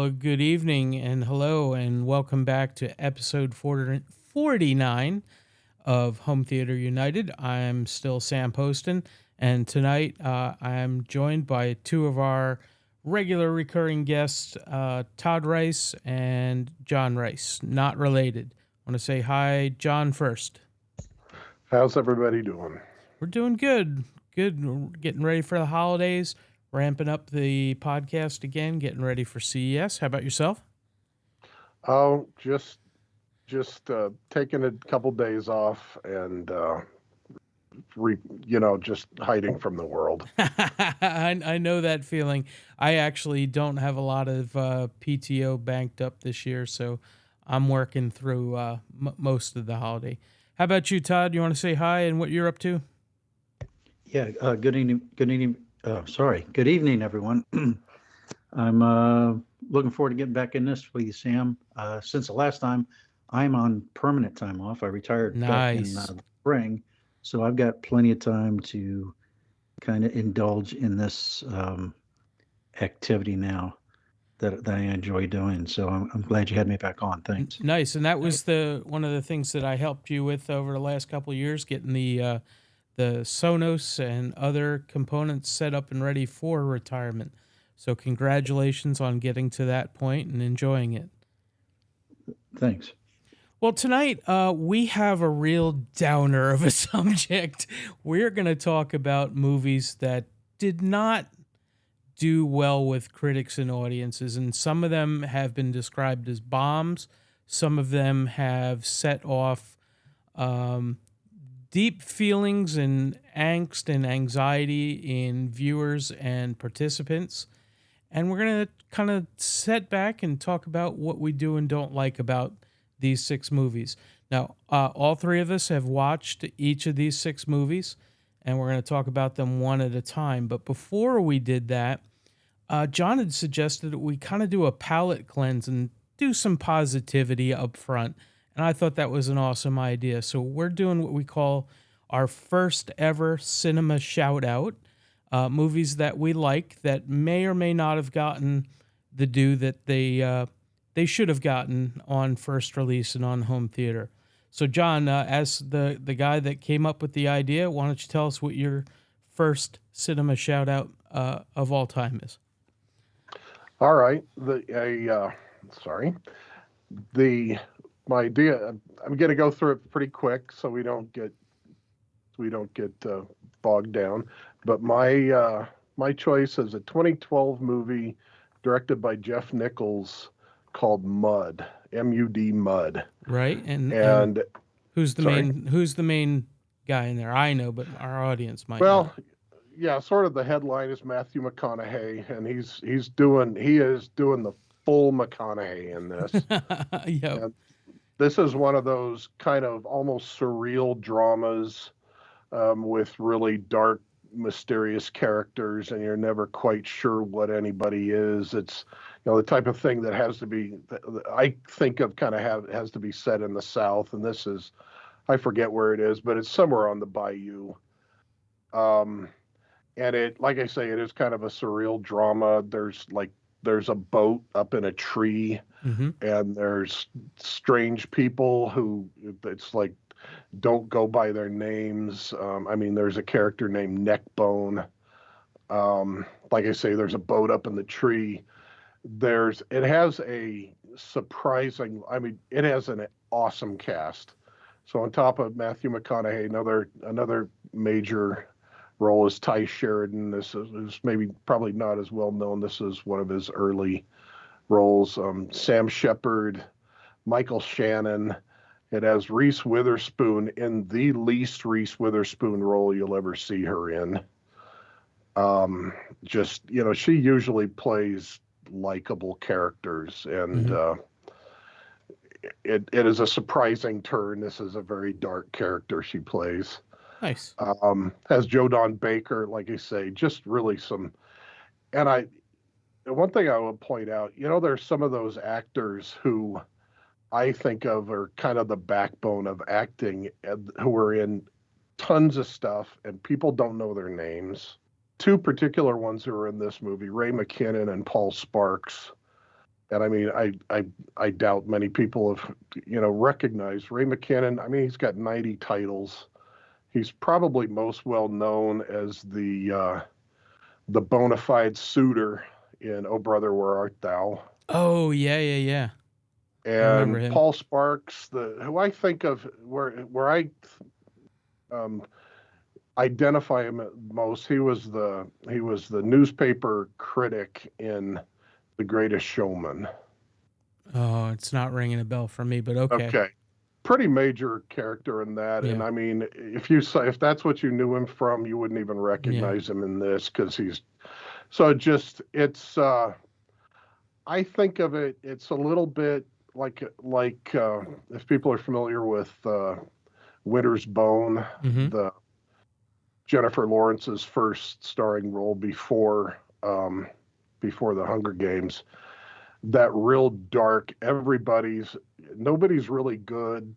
Well, good evening and hello, and welcome back to episode 49 of Home Theater United. I'm still Sam Poston, and tonight I'm joined by two of our regular recurring guests, Todd Rice and John Rice, not related. I want to say hi, John, first. How's everybody doing? We're doing good. Good. We're getting ready for the holidays, ramping up the podcast again, getting ready for CES. How about yourself? Oh, just taking a couple days off and just hiding from the world. I know that feeling. I actually don't have a lot of PTO banked up this year, so I'm working through most of the holiday. How about you, Todd? You want to say hi and what you're up to? Yeah, good evening. Good evening, everyone. I'm looking forward to getting back in this with you, Sam. Since the last time, I'm on permanent time off. I retired back in Nice. the spring, so I've got plenty of time to kind of indulge in this activity now that I enjoy doing. So I'm glad you had me back on. Thanks. Nice. And that was the one of the things that I helped you with over the last couple of years, getting the Sonos and other components set up and ready for retirement. So congratulations on getting to that point and enjoying it. Thanks. Well, tonight we have a real downer of a subject. We're going to talk about movies that did not do well with critics and audiences, and some of them have been described as bombs. Some of them have set off um, deep feelings and angst and anxiety in viewers and participants. And we're going to kind of set back and talk about what we do and don't like about these six movies. Now, all three of us have watched each of these six movies, and we're going to talk about them one at a time. But before we did that, John had suggested that we kind of do a palate cleanse and do some positivity up front. And I thought that was an awesome idea. So we're doing what we call our first ever cinema shout out, movies that we like that may or may not have gotten the due that they should have gotten on first release and on home theater. So, John, as the guy that came up with the idea, why don't you tell us what your first cinema shout out of all time is? All right. Sorry. The My idea. I'm going to go through it pretty quick so we don't get bogged down. But my choice is a 2012 movie directed by Jeff Nichols called Mud. M-U-D, Mud. Right, and And who's the sorry. main guy in there? I know, but our audience might not. Well, yeah, sort of the headline is Matthew McConaughey, and he is doing the full McConaughey in this. Yep. And this is one of those kind of almost surreal dramas with really dark, mysterious characters, and you're never quite sure what anybody is. It's the type of thing that has to be, I think of kind of has to be set in the South, and this is, I forget where it is, but it's somewhere on the bayou. Um, and it, like I say, it is kind of a surreal drama. There's a boat up in a tree, Hmm. and there's strange people who it's like don't go by their names. I mean, there's a character named Neckbone. Like I say, there's a boat up in the tree. It has a surprising. I mean, it has an awesome cast. So on top of Matthew McConaughey, another major role is Ty Sheridan. This is maybe probably not as well known. This is one of his early roles. Sam Shepard, Michael Shannon. It has Reese Witherspoon in the least Reese Witherspoon role you'll ever see her in. She usually plays likable characters, and Hmm. it is a surprising turn. This is a very dark character she plays. Nice. Has Joe Don Baker, like I say, just really some. And one thing I would point out, there's some of those actors who I think of are kind of the backbone of acting, who are in tons of stuff and people don't know their names. Two particular ones who are in this movie, Ray McKinnon and Paul Sparks. And I mean, I doubt many people have, recognized Ray McKinnon. I mean, he's got 90 titles. He's probably most well known as the bona fide suitor in Oh Brother, Where Art Thou? Oh, yeah, yeah, yeah. I remember And him. Paul Sparks, who I think of where I um, identify him most, he was the newspaper critic in The Greatest Showman. Oh, it's not ringing a bell for me, but okay. Okay. Pretty major character in that. And Yeah. I mean, if that's what you knew him from, you wouldn't even recognize him in this because it's I think of it, it's a little bit like if people are familiar with Winter's Bone, Mm-hmm. the Jennifer Lawrence's first starring role before the Hunger Games. That real dark, nobody's really good.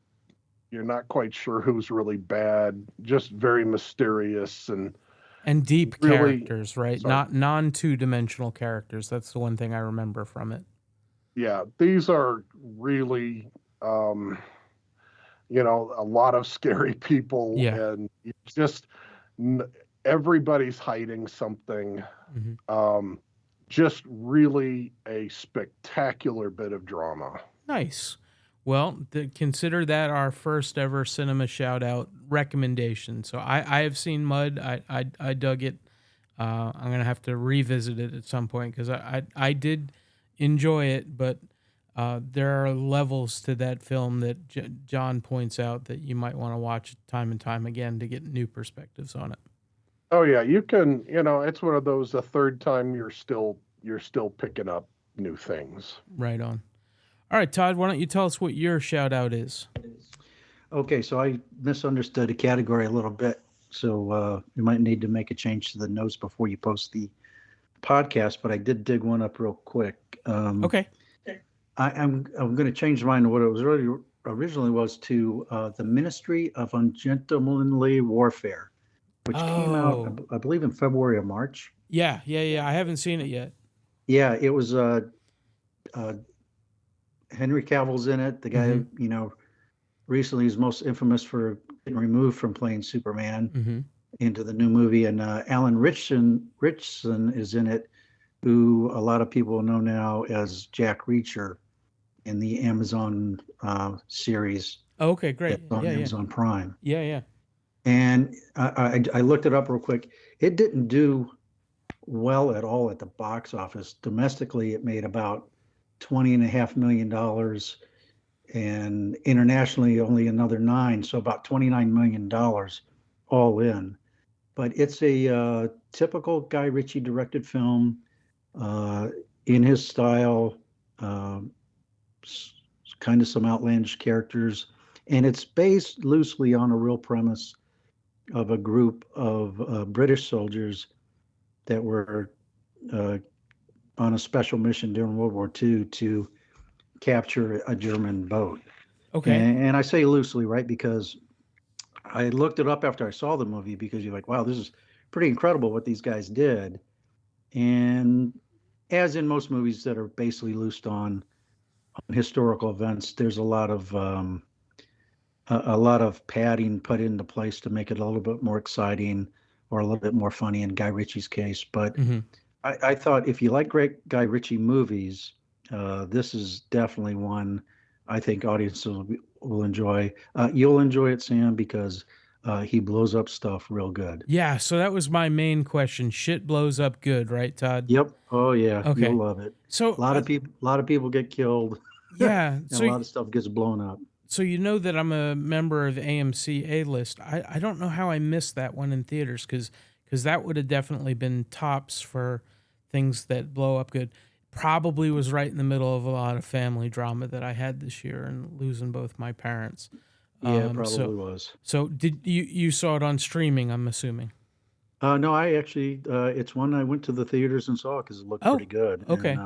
You're not quite sure who's really bad. Just very mysterious and deep really, characters, right? sorry. Not non two-dimensional characters. That's the one thing I remember from it. Yeah, these are really, a lot of scary people, Yeah. and it's just everybody's hiding something. Mm-hmm. Just really a spectacular bit of drama. Nice. Well, consider that our first ever cinema shout out recommendation. So I have seen Mud. I dug it. I'm gonna have to revisit it at some point because I did enjoy it, but there are levels to that film that John points out that you might want to watch time and time again to get new perspectives on it. Oh yeah, you can. It's one of those. The third time, you're still picking up new things. Right on. All right, Todd, why don't you tell us what your shout out is? Okay, so I misunderstood a category a little bit. So you might need to make a change to the notes before you post the podcast, but I did dig one up real quick. Okay. I'm going to change mine to what it was originally was to the Ministry of Ungentlemanly Warfare, which came out, I believe, in February or March. Yeah. I haven't seen it yet. Yeah, it was Henry Cavill's in it. The guy, recently is most infamous for getting removed from playing Superman into the new movie, and Alan Richson is in it, who a lot of people know now as Jack Reacher in the Amazon series. Okay, great. On Amazon Prime. Yeah. And I looked it up real quick. It didn't do well at all at the box office. Domestically, it made about $20.5 million, and internationally only another $9 million, so about $29 million all in. But it's a typical Guy Ritchie directed film in his style, kind of some outlandish characters, and it's based loosely on a real premise of a group of British soldiers that were on a special mission during World War II to capture a German boat. Okay. And I say loosely, right, because I looked it up after I saw the movie, because you're like, wow, this is pretty incredible what these guys did. And as in most movies that are basically loosed on historical events, there's a lot of padding put into place to make it a little bit more exciting or a little bit more funny in Guy Ritchie's case. But I thought if you like great Guy Ritchie movies, this is definitely one I think audiences will enjoy. You'll enjoy it, Sam, because he blows up stuff real good. Yeah, so that was my main question. Shit blows up good, right, Todd? Yep. Oh yeah. Okay. You'll love it. So a lot of people get killed. Yeah. And a lot of stuff gets blown up. So you know that I'm a member of AMC A-List. I don't know how I missed that one in theaters because that would have definitely been tops for things that blow up good. Probably was right in the middle of a lot of family drama that I had this year and losing both my parents. Yeah, probably was. So did you saw it on streaming, I'm assuming? No, I actually, it's one I went to the theaters and saw because it looked pretty good. Okay.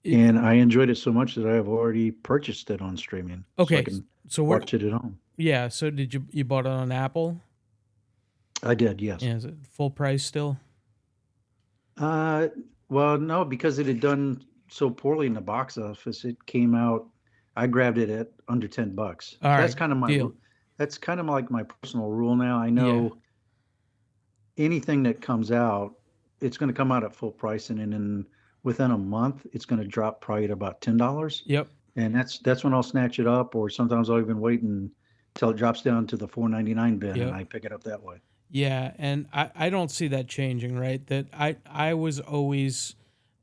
And I enjoyed it so much that I have already purchased it on streaming. Okay. So I can watch it at home. Yeah. So did you bought it on Apple? I did, yes. Yeah, is it full price still? Well, no, because it had done so poorly in the box office. It came out. I grabbed it at under $10. So All that's right, kind of my. deal. That's kind of like my personal rule now. I Yeah. know anything that comes out, it's going to come out at full price, and then within a month, it's going to drop probably at about $10. Yep. And that's when I'll snatch it up, or sometimes I'll even wait until it drops down to the $4.99 bin, Yep. and I pick it up that way. Yeah, and I don't see that changing, right? That I was always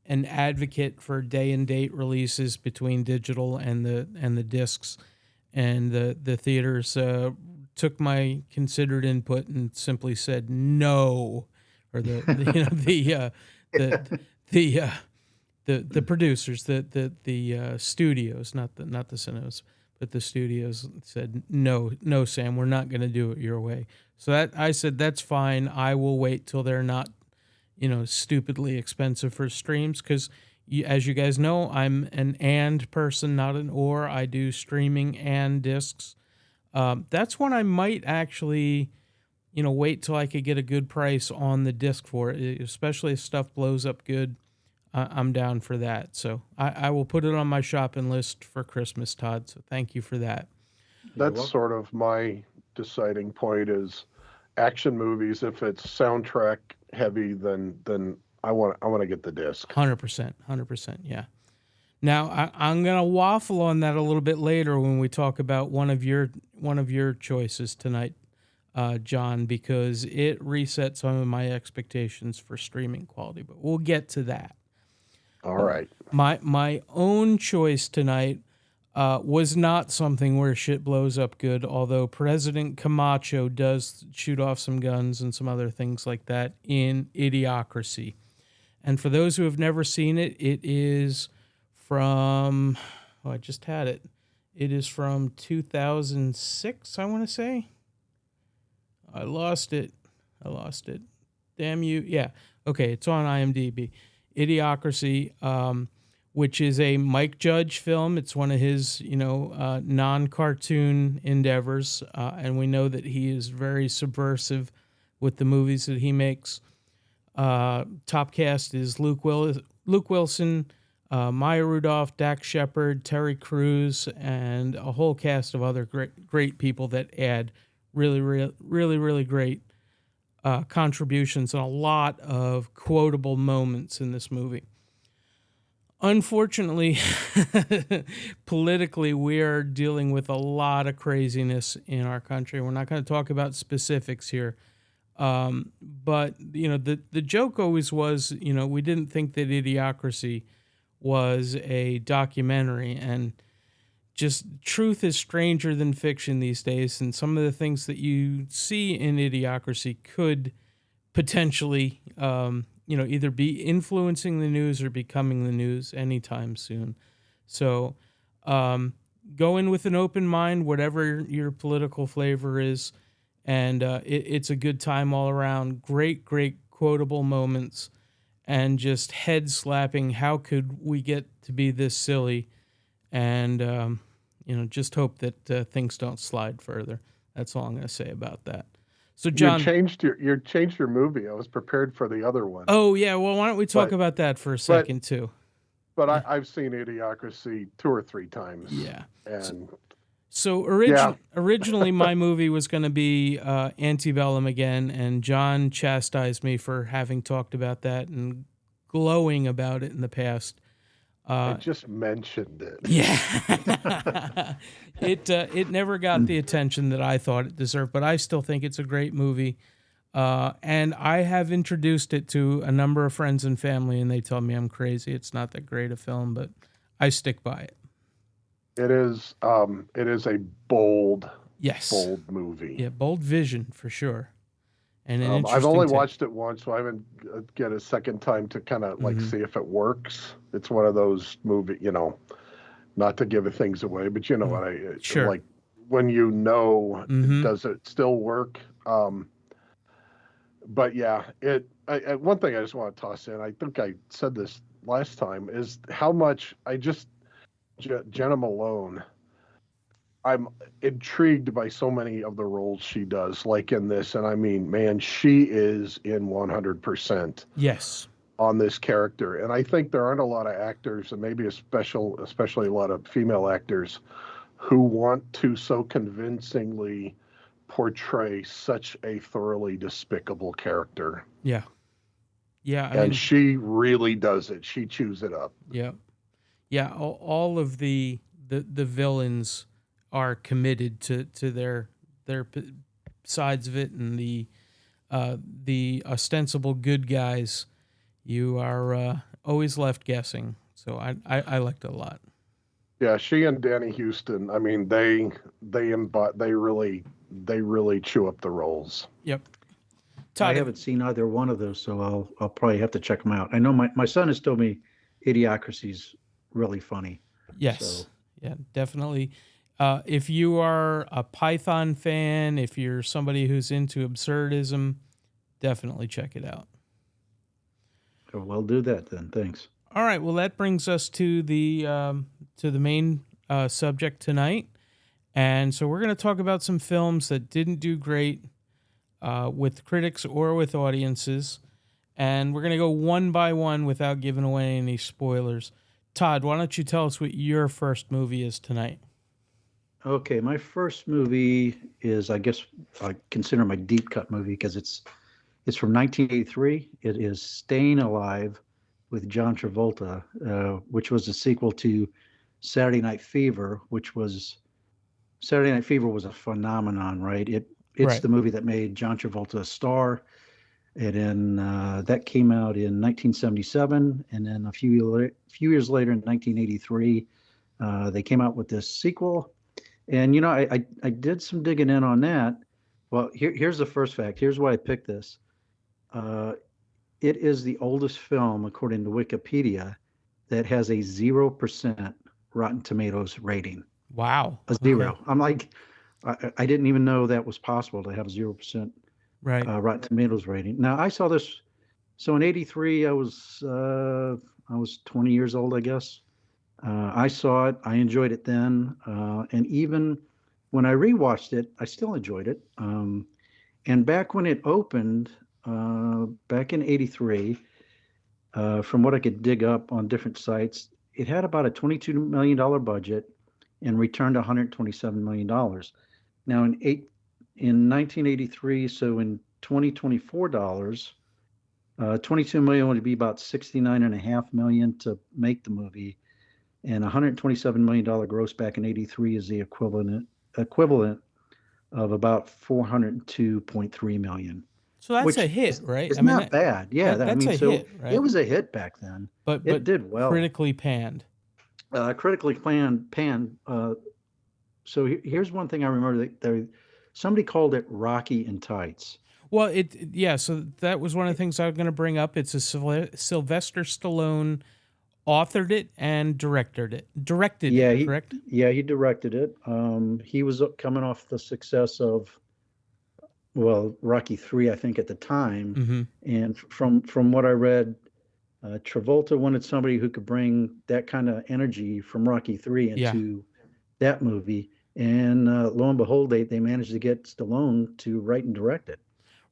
an advocate for day and date releases between digital and the discs, and the theaters took my considered input and simply said no, or the the the producers, the studios, not the cinemas, but the studios said no, no, Sam, we're not going to do it your way. So that I said that's fine. I will wait till they're not, stupidly expensive for streams because, as you guys know, I'm an and person, not an or. I do streaming and discs. That's when I might actually, wait till I could get a good price on the disc for it, especially if stuff blows up good. I'm down for that. So I will put it on my shopping list for Christmas, Todd. So thank you for that. That's sort of my deciding point is action movies. If it's soundtrack heavy, then I want to get the disc. 100%. Yeah. Now I'm gonna waffle on that a little bit later when we talk about one of your choices tonight, John, because it reset some of my expectations for streaming quality. But we'll get to that. All right. My own choice tonight was not something where shit blows up good, although President Camacho does shoot off some guns and some other things like that in Idiocracy. And for those who have never seen it, it is from, I just had it. It is from 2006, I want to say. I lost it. Damn you. Yeah. Okay, it's on IMDb. Idiocracy, which is a Mike Judge film. It's one of his, non-cartoon endeavors, and we know that he is very subversive with the movies that he makes. Top cast is Luke Wilson, Maya Rudolph, Dax Shepard, Terry Crews, and a whole cast of other great people that add really great contributions and a lot of quotable moments in this movie. Unfortunately, politically, we are dealing with a lot of craziness in our country. We're not going to talk about specifics here. But, the joke always was, we didn't think that Idiocracy was a documentary, and just truth is stranger than fiction these days. And some of the things that you see in Idiocracy could potentially, either be influencing the news or becoming the news anytime soon. So go in with an open mind, whatever your political flavor is. And it's a good time all around. Great quotable moments and just head slapping. How could we get to be this silly? And, just hope that things don't slide further. That's all I'm going to say about that. So, John, you changed your movie. I was prepared for the other one. Oh yeah, well, why don't we talk about that for a second too? But yeah. I've seen Idiocracy 2 or 3 times. Yeah. And so originally my movie was going to be Antebellum again, and John chastised me for having talked about that and glowing about it in the past. I just mentioned it. Yeah. It never got the attention that I thought it deserved, but I still think it's a great movie. And I have introduced it to a number of friends and family, and they tell me I'm crazy. It's not that great a film, but I stick by it. It is a bold movie. Yeah, bold vision for sure. And an I've only watched it once, so I haven't get a second time to kind of see if it works. It's one of those movie, not to give things away, but what sure. Like when does it still work? But yeah, one thing I just want to toss in, I think I said this last time, is how much Jenna Malone, I'm intrigued by so many of the roles she does, like in this. And I mean, man, she is in 100%. Yes. on this character. And I think there aren't a lot of actors, and maybe especially a lot of female actors, who want to so convincingly portray such a thoroughly despicable character. Yeah. Yeah. And she really does it. She chews it up. Yeah. Yeah. All of the villains are committed to their sides of it, and the ostensible good guys, you are always left guessing. So I liked it a lot. Yeah, she and Danny Houston. I mean, they really chew up the roles. Yep. I haven't seen either one of those, so I'll probably have to check them out. I know my son has told me Idiocracy's really funny. Yes. So. Yeah, definitely. If you are a Python fan, if you're somebody who's into absurdism, definitely check it out. Well, I'll do that then. Thanks. All right. Well, that brings us to the main subject tonight, and so we're going to talk about some films that didn't do great with critics or with audiences, and we're going to go one by one without giving away any spoilers. Todd, why don't you tell us what your first movie is tonight? Okay, my first movie is, I guess, I consider my deep cut movie because it's from 1983. It is Staying Alive with John Travolta, which was a sequel to Saturday Night Fever, Saturday Night Fever was a phenomenon, right? It's Right. the movie that made John Travolta a star. And then that came out in 1977, and then a few years later, in 1983, they came out with this sequel. And I did some digging in on that. Well, here's the first fact. Here's why I picked this. It is the oldest film, according to Wikipedia, that has a 0% Rotten Tomatoes rating. Wow. A 0. Okay. I'm like, I didn't even know that was possible to have a 0%. Right. Rotten Tomatoes rating. Now I saw this. So in '83, I was 20 years old, I guess. I saw it. I enjoyed it then, and even when I rewatched it, I still enjoyed it. And back when it opened, back in '83, from what I could dig up on different sites, it had about a $22 million budget and returned $127 million. Now in 1983, so in 2024 dollars, 22 million would be about 69.5 million to make the movie, and $127 million gross back in '83 is the equivalent of about 402.3 million. So that's a hit, right? It's not bad. Yeah, that's a hit, right? It was a hit back then. But it did well. Critically panned. Critically panned. So here's one thing I remember that somebody called it Rocky in Tights. Well, so that was one of the things I was going to bring up. It's a Sylvester Stallone authored it and directed it. Correct? Yeah, he directed it. He was coming off the success of, Rocky III, I think, at the time. Mm-hmm. And from what I read, Travolta wanted somebody who could bring that kind of energy from Rocky III into that movie. And lo and behold, they managed to get Stallone to write and direct it.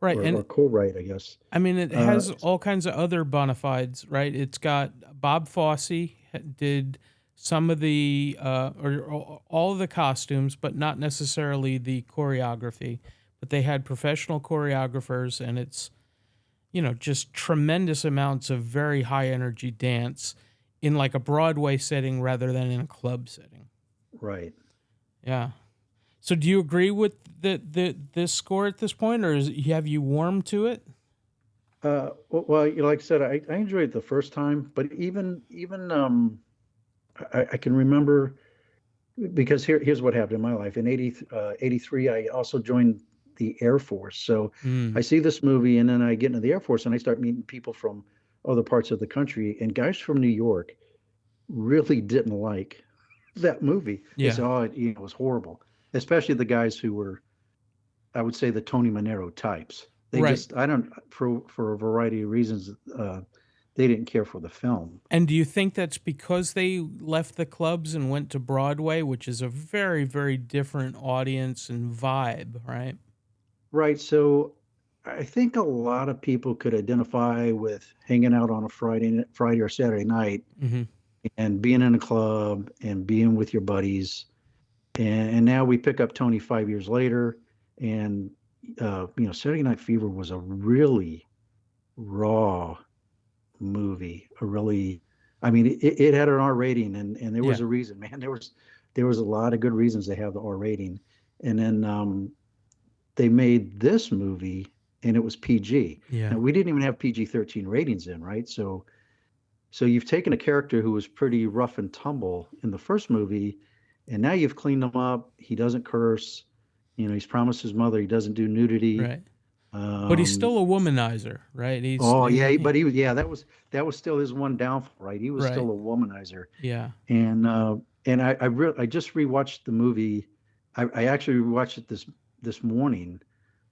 Right. Or co-write, I guess. I mean, it has all kinds of other bona fides, right? It's got Bob Fosse did some of the, or all of the costumes, but not necessarily the choreography. But they had professional choreographers, and it's, just tremendous amounts of very high energy dance in like a Broadway setting rather than in a club setting. Right. Yeah. So do you agree with this score at this point, or have you warmed to it? Well, like I said, I enjoyed it the first time, but even I can remember, because here's what happened in my life. In 83, I also joined the Air Force. So I see this movie, and then I get into the Air Force, and I start meeting people from other parts of the country, and guys from New York really didn't like that movie. Yeah. They said, it was horrible. Especially the guys who were, I would say, the Tony Manero types. They just, for a variety of reasons, they didn't care for the film. And do you think that's because they left the clubs and went to Broadway, which is a very, very different audience and vibe, right? Right. So I think a lot of people could identify with hanging out on a Friday or Saturday night Mm-hmm. and being in a club and being with your buddies. And now we pick up Tony 5 years later, and Saturday Night Fever was a really raw movie. I mean, it had an R rating, and there Yeah. was a reason, man. There was a lot of good reasons they have the R rating, and then they made this movie, and it was PG. Yeah. Now we didn't even have PG-13 ratings in, right? So you've taken a character who was pretty rough and tumble in the first movie, and now you've cleaned him up. He doesn't curse. He's promised his mother he doesn't do nudity. Right. But he's still a womanizer, right? Oh yeah, but he was that was still his one downfall, right? He was right. still a womanizer. Yeah. And I just rewatched the movie. I actually rewatched it this morning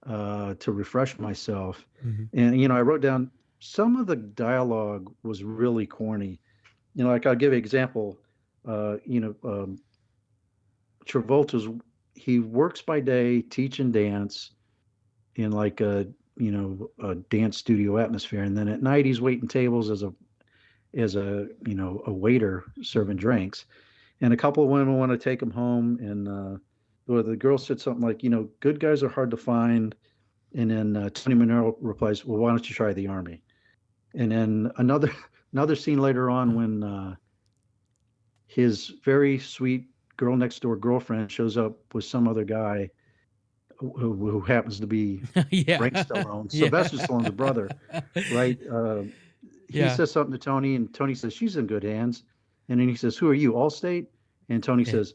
to refresh myself. Mm-hmm. And I wrote down some of the dialogue was really corny. Like I'll give you an example. Travolta's he works by day teaching dance in like a dance studio atmosphere, and then at night he's waiting tables as a waiter serving drinks, and a couple of women want to take him home, and the girl said something like, good guys are hard to find, and then Tony Manero replies, well, why don't you try the army? And then another scene later on when his very sweet girl next door girlfriend shows up with some other guy who happens to be yeah. Frank Stallone, Yeah. Sylvester Stallone's brother, right? He Yeah. says something to Tony, and Tony says, she's in good hands. And then he says, who are you, Allstate? And Tony Yeah. says,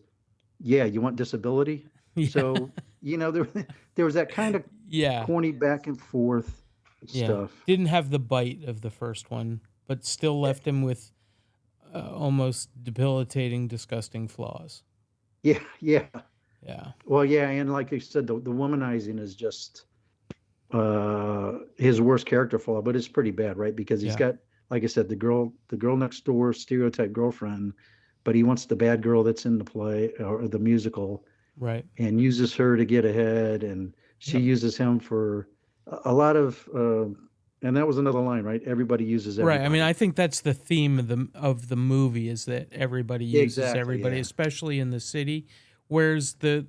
yeah, you want disability? Yeah. So, there was that kind of Yeah. corny back and forth Yeah. stuff. Didn't have the bite of the first one, but still left him with almost debilitating, disgusting flaws. Yeah, yeah. Yeah. Well, yeah, and like you said, the womanizing is just his worst character flaw, but it's pretty bad, right? Because he's Yeah. got, like I said, the girl next door stereotype girlfriend, but he wants the bad girl that's in the play or the musical, Right. and uses her to get ahead, and she Yep. uses him for a lot of and that was another line, right? Everybody uses everybody. Right. I mean, I think that's the theme of the movie is that everybody uses Exactly, everybody, yeah. especially in the city, whereas the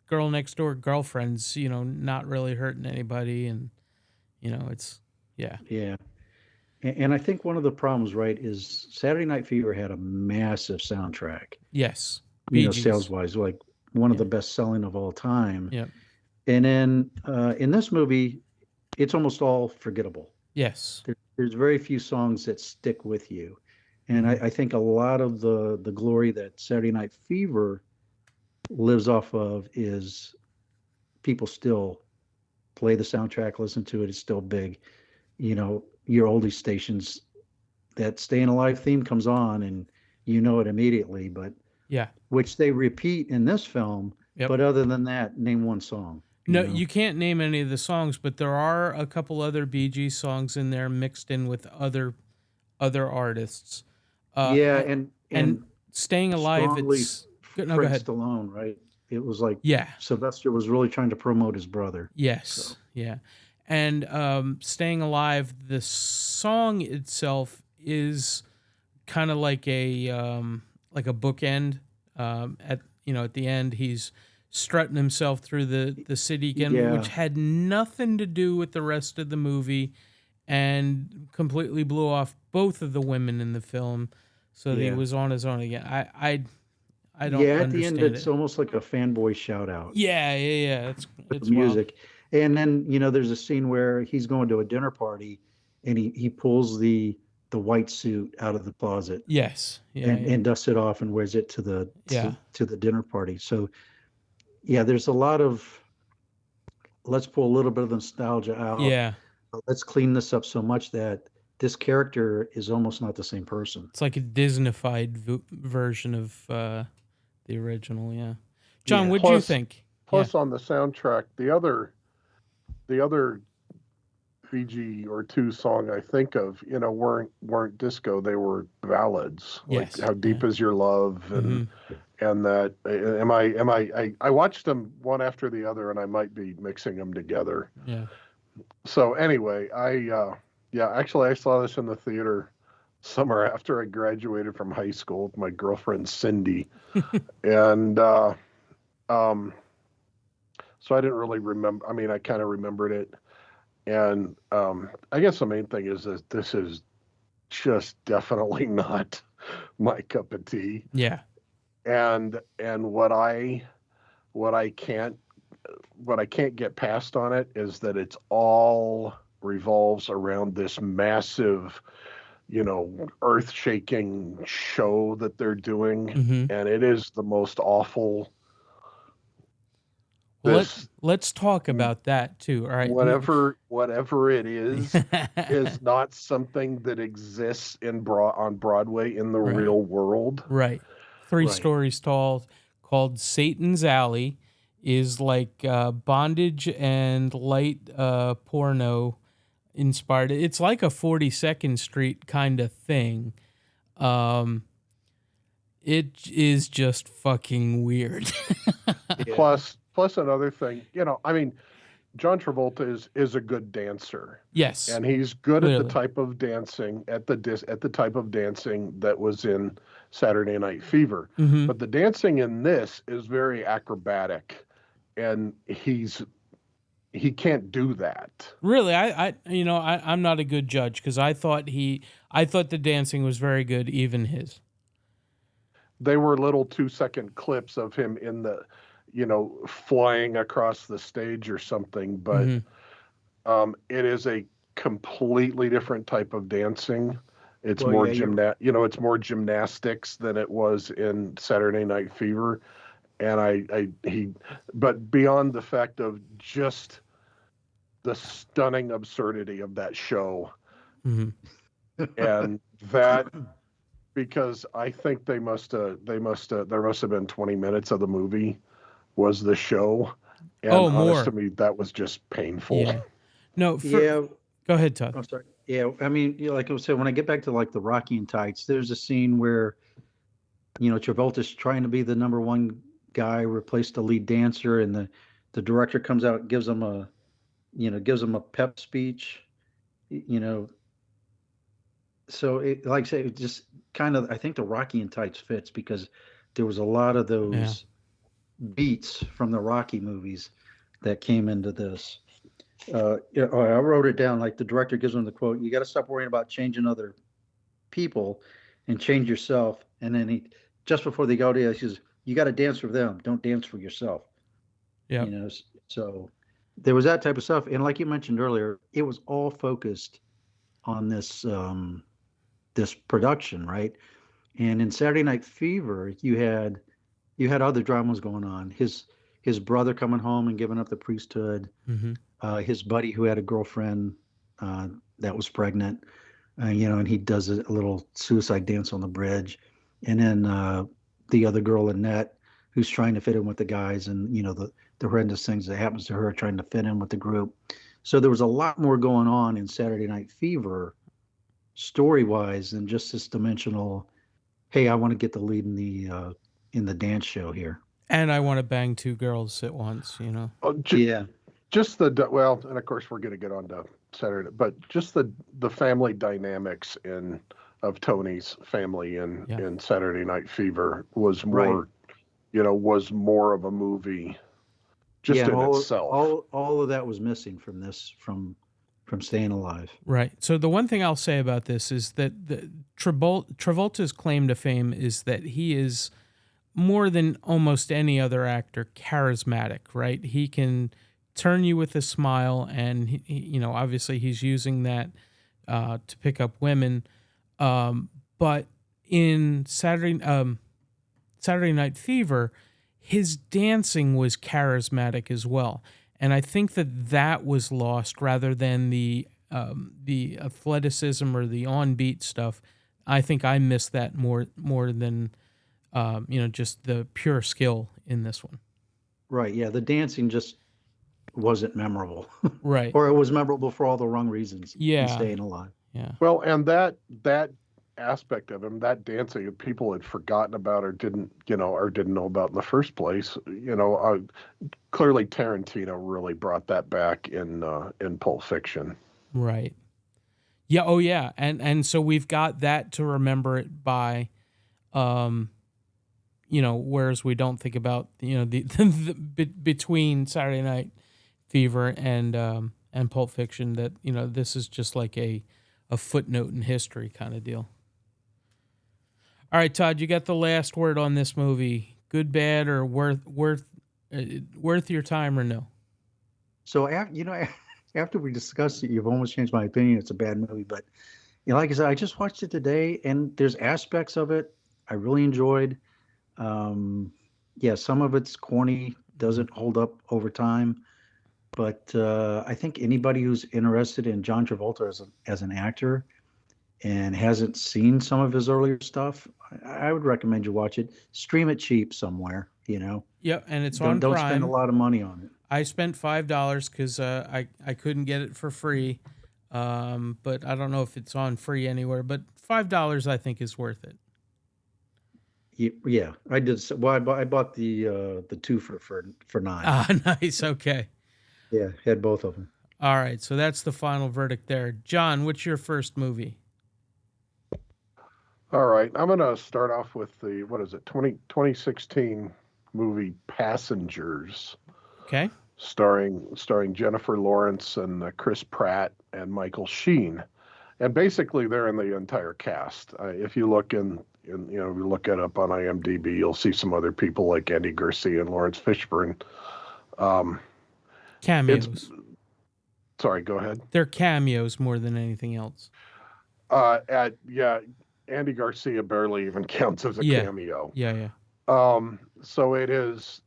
girl next door girlfriend's, not really hurting anybody, and it's yeah. Yeah. And I think one of the problems, right, is Saturday Night Fever had a massive soundtrack, Yes. Bee Gees. sales wise, like one of Yeah. the best selling of all time. Yep. And then in this movie, it's almost all forgettable. Yes. There's very few songs that stick with you. And I think a lot of the glory that Saturday Night Fever lives off of is people still play the soundtrack, listen to it. It's still big. Your oldie stations, that Staying Alive theme comes on and it immediately, but Yeah. which they repeat in this film. Yep. But other than that, name one song. No, you can't name any of the songs, but there are a couple other Bee Gees songs in there mixed in with other artists. Yeah, and and Staying Alive, strongly it's good. No, go Frank ahead. Stallone, right? It was like Yeah. Sylvester was really trying to promote his brother. Yes. So. Yeah. And Staying Alive, the song itself is kind of like a bookend. At the end, he's strutting himself through the city again, Yeah. which had nothing to do with the rest of the movie, and completely blew off both of the women in the film. So that he Yeah. was on his own again. I don't Yeah, at understand the end, it. it's almost like a fanboy shout out. Yeah. It's With it's the wild. music. And then, there's a scene where he's going to a dinner party and he pulls the white suit out of the closet Yes. Yeah. and dusts it off and wears it to the Yeah. to the dinner party. So yeah, there's a lot of let's pull a little bit of the nostalgia out. Yeah. But let's clean this up so much that this character is almost not the same person. It's like a Disneyfied version of the original. Yeah. John, Yeah. what do you Plus- think? Plus, on the soundtrack, the other VG or two song I think of, weren't disco. They were ballads. Yes, Like How Deep yeah. Is Your Love and that. I watched them one after the other, and I might be mixing them together. Yeah. So anyway, yeah, actually I saw this in the theater summer after I graduated from high school with my girlfriend Cindy, and um, so I didn't really remember. I mean, I kind of remembered it, and I guess the main thing is that this is just definitely not my cup of tea, Yeah. and what I can't what I can't get past on it is that it's all revolves around this massive, earth-shaking show that they're doing, Hmm. and it is the most awful. Well, This let's talk about that too. All right. whatever it is not something that exists on Broadway in the Right. real world. Right. Three Right. stories tall, called Satan's Alley, is like bondage and light porno inspired. It's like a 42nd Street kind of thing. Um, it is just fucking weird. Yeah. Plus another thing, I mean, John Travolta is a good dancer, Yes, and he's good at the clearly. type of dancing at the type of dancing that was in Saturday Night Fever. Hmm. But the dancing in this is very acrobatic, and he can't do that. Really, I'm not a good judge because I thought the dancing was very good, even his. They were little 2-second clips of him flying across the stage or something, but Hmm. it is a completely different type of dancing. It's Well, more yeah, you're it's more gymnastics than it was in Saturday Night Fever. And but beyond the fact of just the stunning absurdity of that show, Hmm. and that because I think there must have been 20 minutes of the movie was the show, and Oh, honest to more. me, that was just painful. Yeah. No, yeah. go ahead, Todd. I'm sorry. Yeah, I mean, like I said, when I get back to like the Rocky and Tights, there's a scene where Travolta's trying to be the number one guy, replace the lead dancer, and the director comes out, gives him a pep speech, you know. So it, like I say, it just kind of, I think the Rocky and Tights fits because there was a lot of Yeah. those beats from the Rocky movies that came into this. I wrote it down. Like the director gives him the quote: "You got to stop worrying about changing other people and change yourself." And then just before they go to, he says, "You got to dance for them. Don't dance for yourself." Yep. So there was that type of stuff. And like you mentioned earlier, it was all focused on this production, right? And in Saturday Night Fever, you had other dramas going on. His brother coming home and giving up the priesthood. Hmm. His buddy who had a girlfriend that was pregnant, and he does a little suicide dance on the bridge, and then the other girl, Annette, who's trying to fit in with the guys, and the horrendous things that happens to her trying to fit in with the group. So there was a lot more going on in Saturday Night Fever, story wise, than just this dimensional. Hey, I want to get the lead in the dance show here. And I want to bang two girls at once. Yeah, Just well, and of course we're going to get on to Saturday, but just the family dynamics in of Tony's family Yeah. in Saturday Night Fever was right. more of a movie just Yeah, and in itself. all of that was missing from Staying Alive. Right. So the one thing I'll say about this is that Travolta's claim to fame is that he is more than almost any other actor charismatic, right? He can turn you with a smile, and obviously he's using that to pick up women. But in Saturday Night Fever, his dancing was charismatic as well, and I think that was lost rather than the athleticism or the on beat stuff. I think I missed that more than just the pure skill in this one. Right. Yeah, the dancing just wasn't memorable, Right. or it was memorable for all the wrong reasons in Yeah. Staying Alive. Yeah. Well, and that aspect of him, that dancing that people had forgotten about or didn't know about in the first place. Clearly Tarantino really brought that back in Pulp Fiction. Right. Yeah. Oh, yeah. And so we've got that to remember it by, whereas we don't think about, between Saturday Night Fever and Pulp Fiction, that, this is just like a footnote in history kind of deal. All right, Todd, you got the last word on this movie. Good, bad, or worth your time or no? So after we discussed it, you've almost changed my opinion. It's a bad movie, but like I said, I just watched it today, and there's aspects of it I really enjoyed. Yeah, some of it's corny, doesn't hold up over time, but I think anybody who's interested in John Travolta as an actor and hasn't seen some of his earlier stuff, I would recommend you watch it. Stream it cheap somewhere, Yep, and it's Don't on don't spend a Prime. lot of money on it. I spent $5 because I couldn't get it for free, but I don't know if it's on free anywhere. But $5 I think is worth it. Yeah, I did. Well, I bought the two for $9. Ah, nice. Okay. Yeah, had both of them. All right, so that's the final verdict there. John, what's your first movie? All right, I'm going to start off with the 2016 movie Passengers. Okay. Starring Jennifer Lawrence and Chris Pratt and Michael Sheen, and basically they're in the entire cast. If you look if you look it up on IMDb, you'll see some other people like Andy Garcia and Lawrence Fishburne. Cameos. Sorry, go ahead. They're cameos more than anything else. Andy Garcia barely even counts as a cameo. Yeah. So it is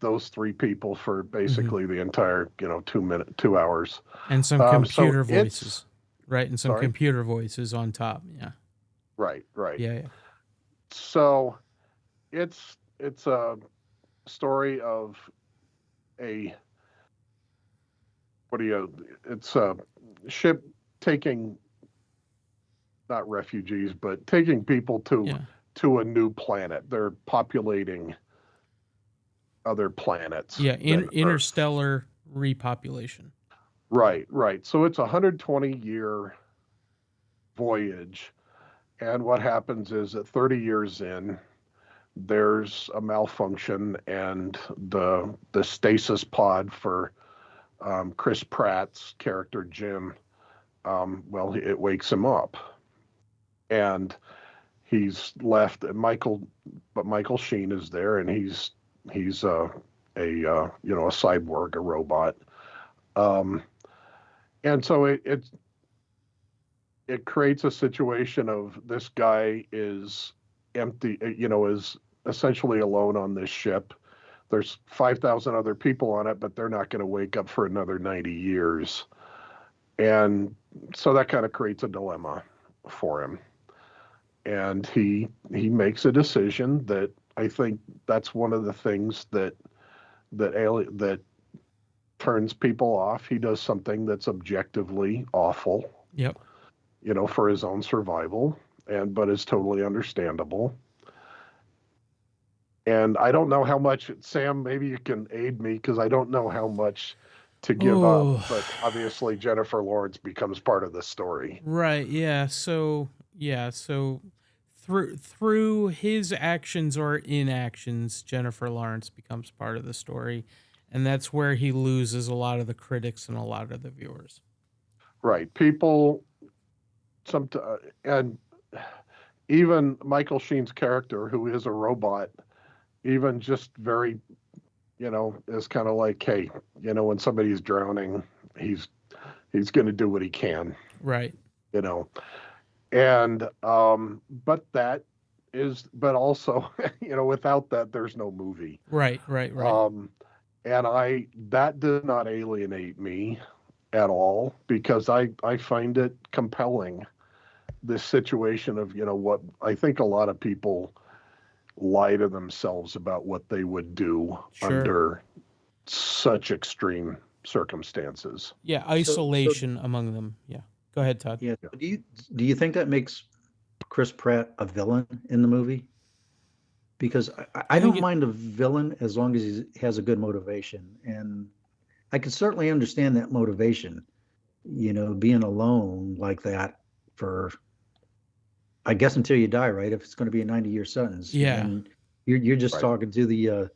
those three people for basically the entire 2 hours, and some computer voices, right? And some computer voices on top. Yeah. Right. Yeah. So it's a story of it's a ship taking, not refugees, but taking people to a new planet. They're populating other planets. Yeah, interstellar repopulation. Right. So it's a 120-year voyage, and what happens is that 30 years in, there's a malfunction, and the stasis pod for Chris Pratt's character Jim, it wakes him up, and he's left. Michael Sheen is there, and he's a cyborg, a robot, and so it creates a situation of this guy is empty, is essentially alone on this ship. There's 5,000 other people on it, but they're not going to wake up for another 90 years. And so that kind of creates a dilemma for him. And he makes a decision that I think that's one of the things that turns people off. He does something that's objectively awful. Yep. For his own survival, but is totally understandable. And I don't know how much, Sam, maybe you can aid me, because I don't know how much to give up, but obviously Jennifer Lawrence becomes part of the story. Right, yeah. So through his actions or inactions, Jennifer Lawrence becomes part of the story, and that's where he loses a lot of the critics and a lot of the viewers. Right. People, and even Michael Sheen's character, who is a robot, even just very, is kind of like, hey, when somebody's drowning, he's going to do what he can. Right. And, but also, without that, there's no movie. Right. And that did not alienate me at all, because I find it compelling, this situation of, what I think a lot of people lie to themselves about what they would do under such extreme circumstances. Yeah, isolation among them. Yeah. Go ahead, Todd. Yeah. Do you think that makes Chris Pratt a villain in the movie? Because I think don't mind a villain as long as he has a good motivation. And I can certainly understand that motivation, being alone like that for, I guess, until you die, right? If it's going to be a 90-year sentence, Yeah. and you're just Right. talking to the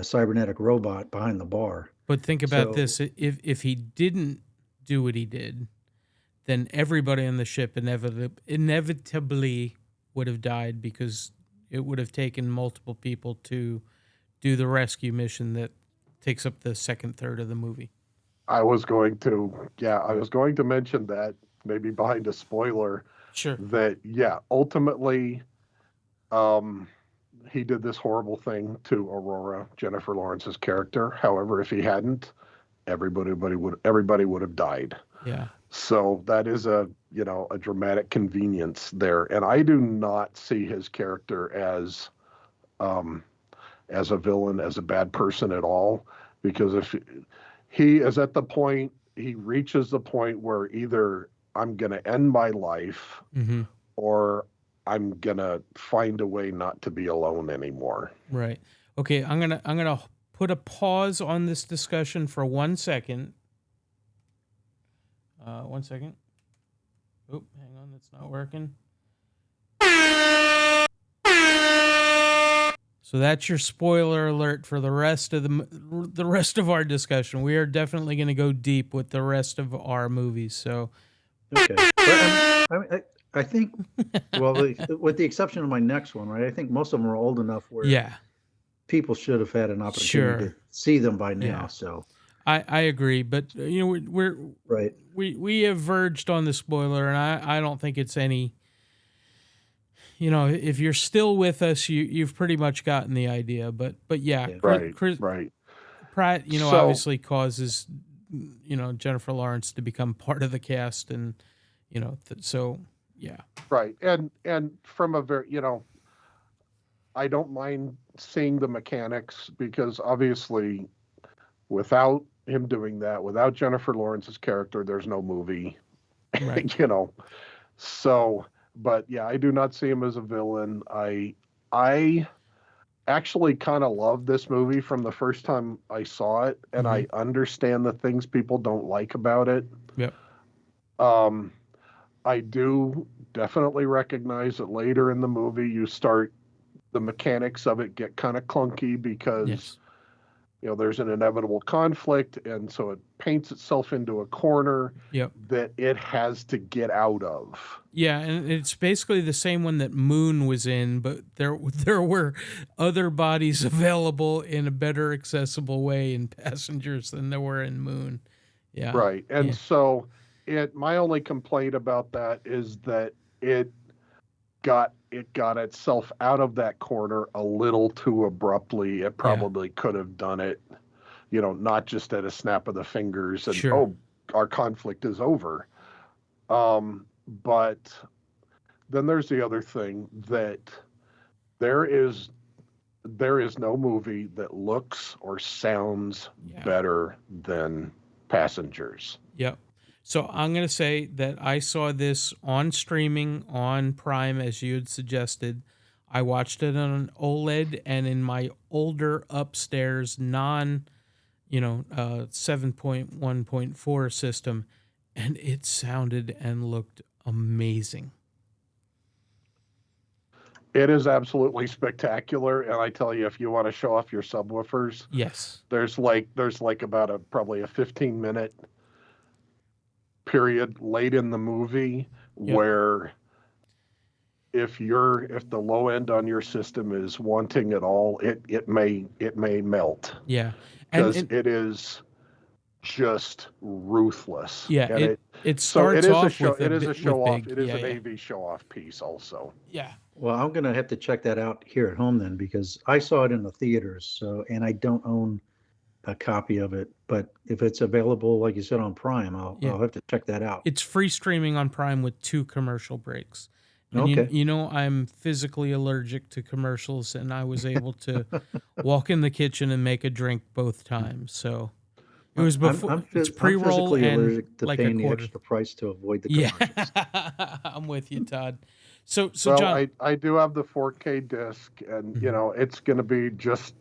cybernetic robot behind the bar. But think about So, this: if he didn't do what he did, then everybody on the ship inevitably would have died because it would have taken multiple people to do the rescue mission that takes up the second third of the movie. I was going to mention that, maybe behind a spoiler, Sure. that ultimately, he did this horrible thing to Aurora, Jennifer Lawrence's character. However, if he hadn't, everybody would have died. Yeah. So that is a dramatic convenience there, and I do not see his character as a villain, as a bad person at all, because if he is at the point, he reaches the point where either I'm going to end my life, Mm-hmm. or I'm going to find a way not to be alone anymore. Right. Okay. I'm gonna put a pause on this discussion for 1 second. 1 second. Oh, hang on, that's not working. So that's your spoiler alert for the rest of the rest of our discussion. We are definitely going to go deep with the rest of our movies. So, okay. But I think, well, with the exception of my next one, right? I think most of them are old enough where yeah, people should have had an opportunity sure. to see them by now. Yeah. So I agree, but we're right. we have verged on the spoiler, and I don't think it's any. If you're still with us, you've pretty much gotten the idea. But yeah, Yeah. Right. Chris Right. Pratt, So- obviously causes Jennifer Lawrence to become part of the cast, and so yeah. Right. And from a very, I don't mind seeing the mechanics, because obviously without him doing that, without Jennifer Lawrence's character, there's no movie. Right. So, but yeah, I do not see him as a villain. I actually kind of loved this movie from the first time I saw it, and I understand the things people don't like about it. Yep. I do definitely recognize that later in the movie, the mechanics of it get kind of clunky, because Yes. there's an inevitable conflict, and so it paints itself into a corner Yep. that it has to get out of. Yeah, and it's basically the same one that Moon was in, but there were other bodies available in a better accessible way in Passengers than there were in Moon. Yeah. Right. And yeah. so my only complaint about that is that it got itself out of that corner a little too abruptly. It probably could have done it, not just at a snap of the fingers and, Sure. oh, our conflict is over. But then there's the other thing, that there is no movie that looks or sounds better than Passengers. Yep. So I'm going to say that I saw this on streaming on Prime, as you had suggested. I watched it on an OLED and in my older upstairs 7.1.4 system, and it sounded and looked amazing. It is absolutely spectacular, and I tell you, if you want to show off your subwoofers, Yes. there's about probably a 15-minute period late in the movie where if the low end on your system is wanting it all, it may Yeah. melt. Because it is just ruthless. Yeah. And it starts off with it is a show off. big, It is an AV show off piece also. Yeah. Well, I'm going to have to check that out here at home then, because I saw it in the theaters. So, and I don't own a copy of it, but if it's available, like you said, on Prime, I'll have to check that out. It's free streaming on Prime with 2 commercial breaks. And Okay. I'm physically allergic to commercials, and I was able to walk in the kitchen and make a drink both times. So it was before it's pre-roll, I'm physically and allergic to like paying a the quarter. extra price to avoid the commercials. I'm with you, Todd. So Well, John. I do have the 4K disc, and Mhm. it's going to be just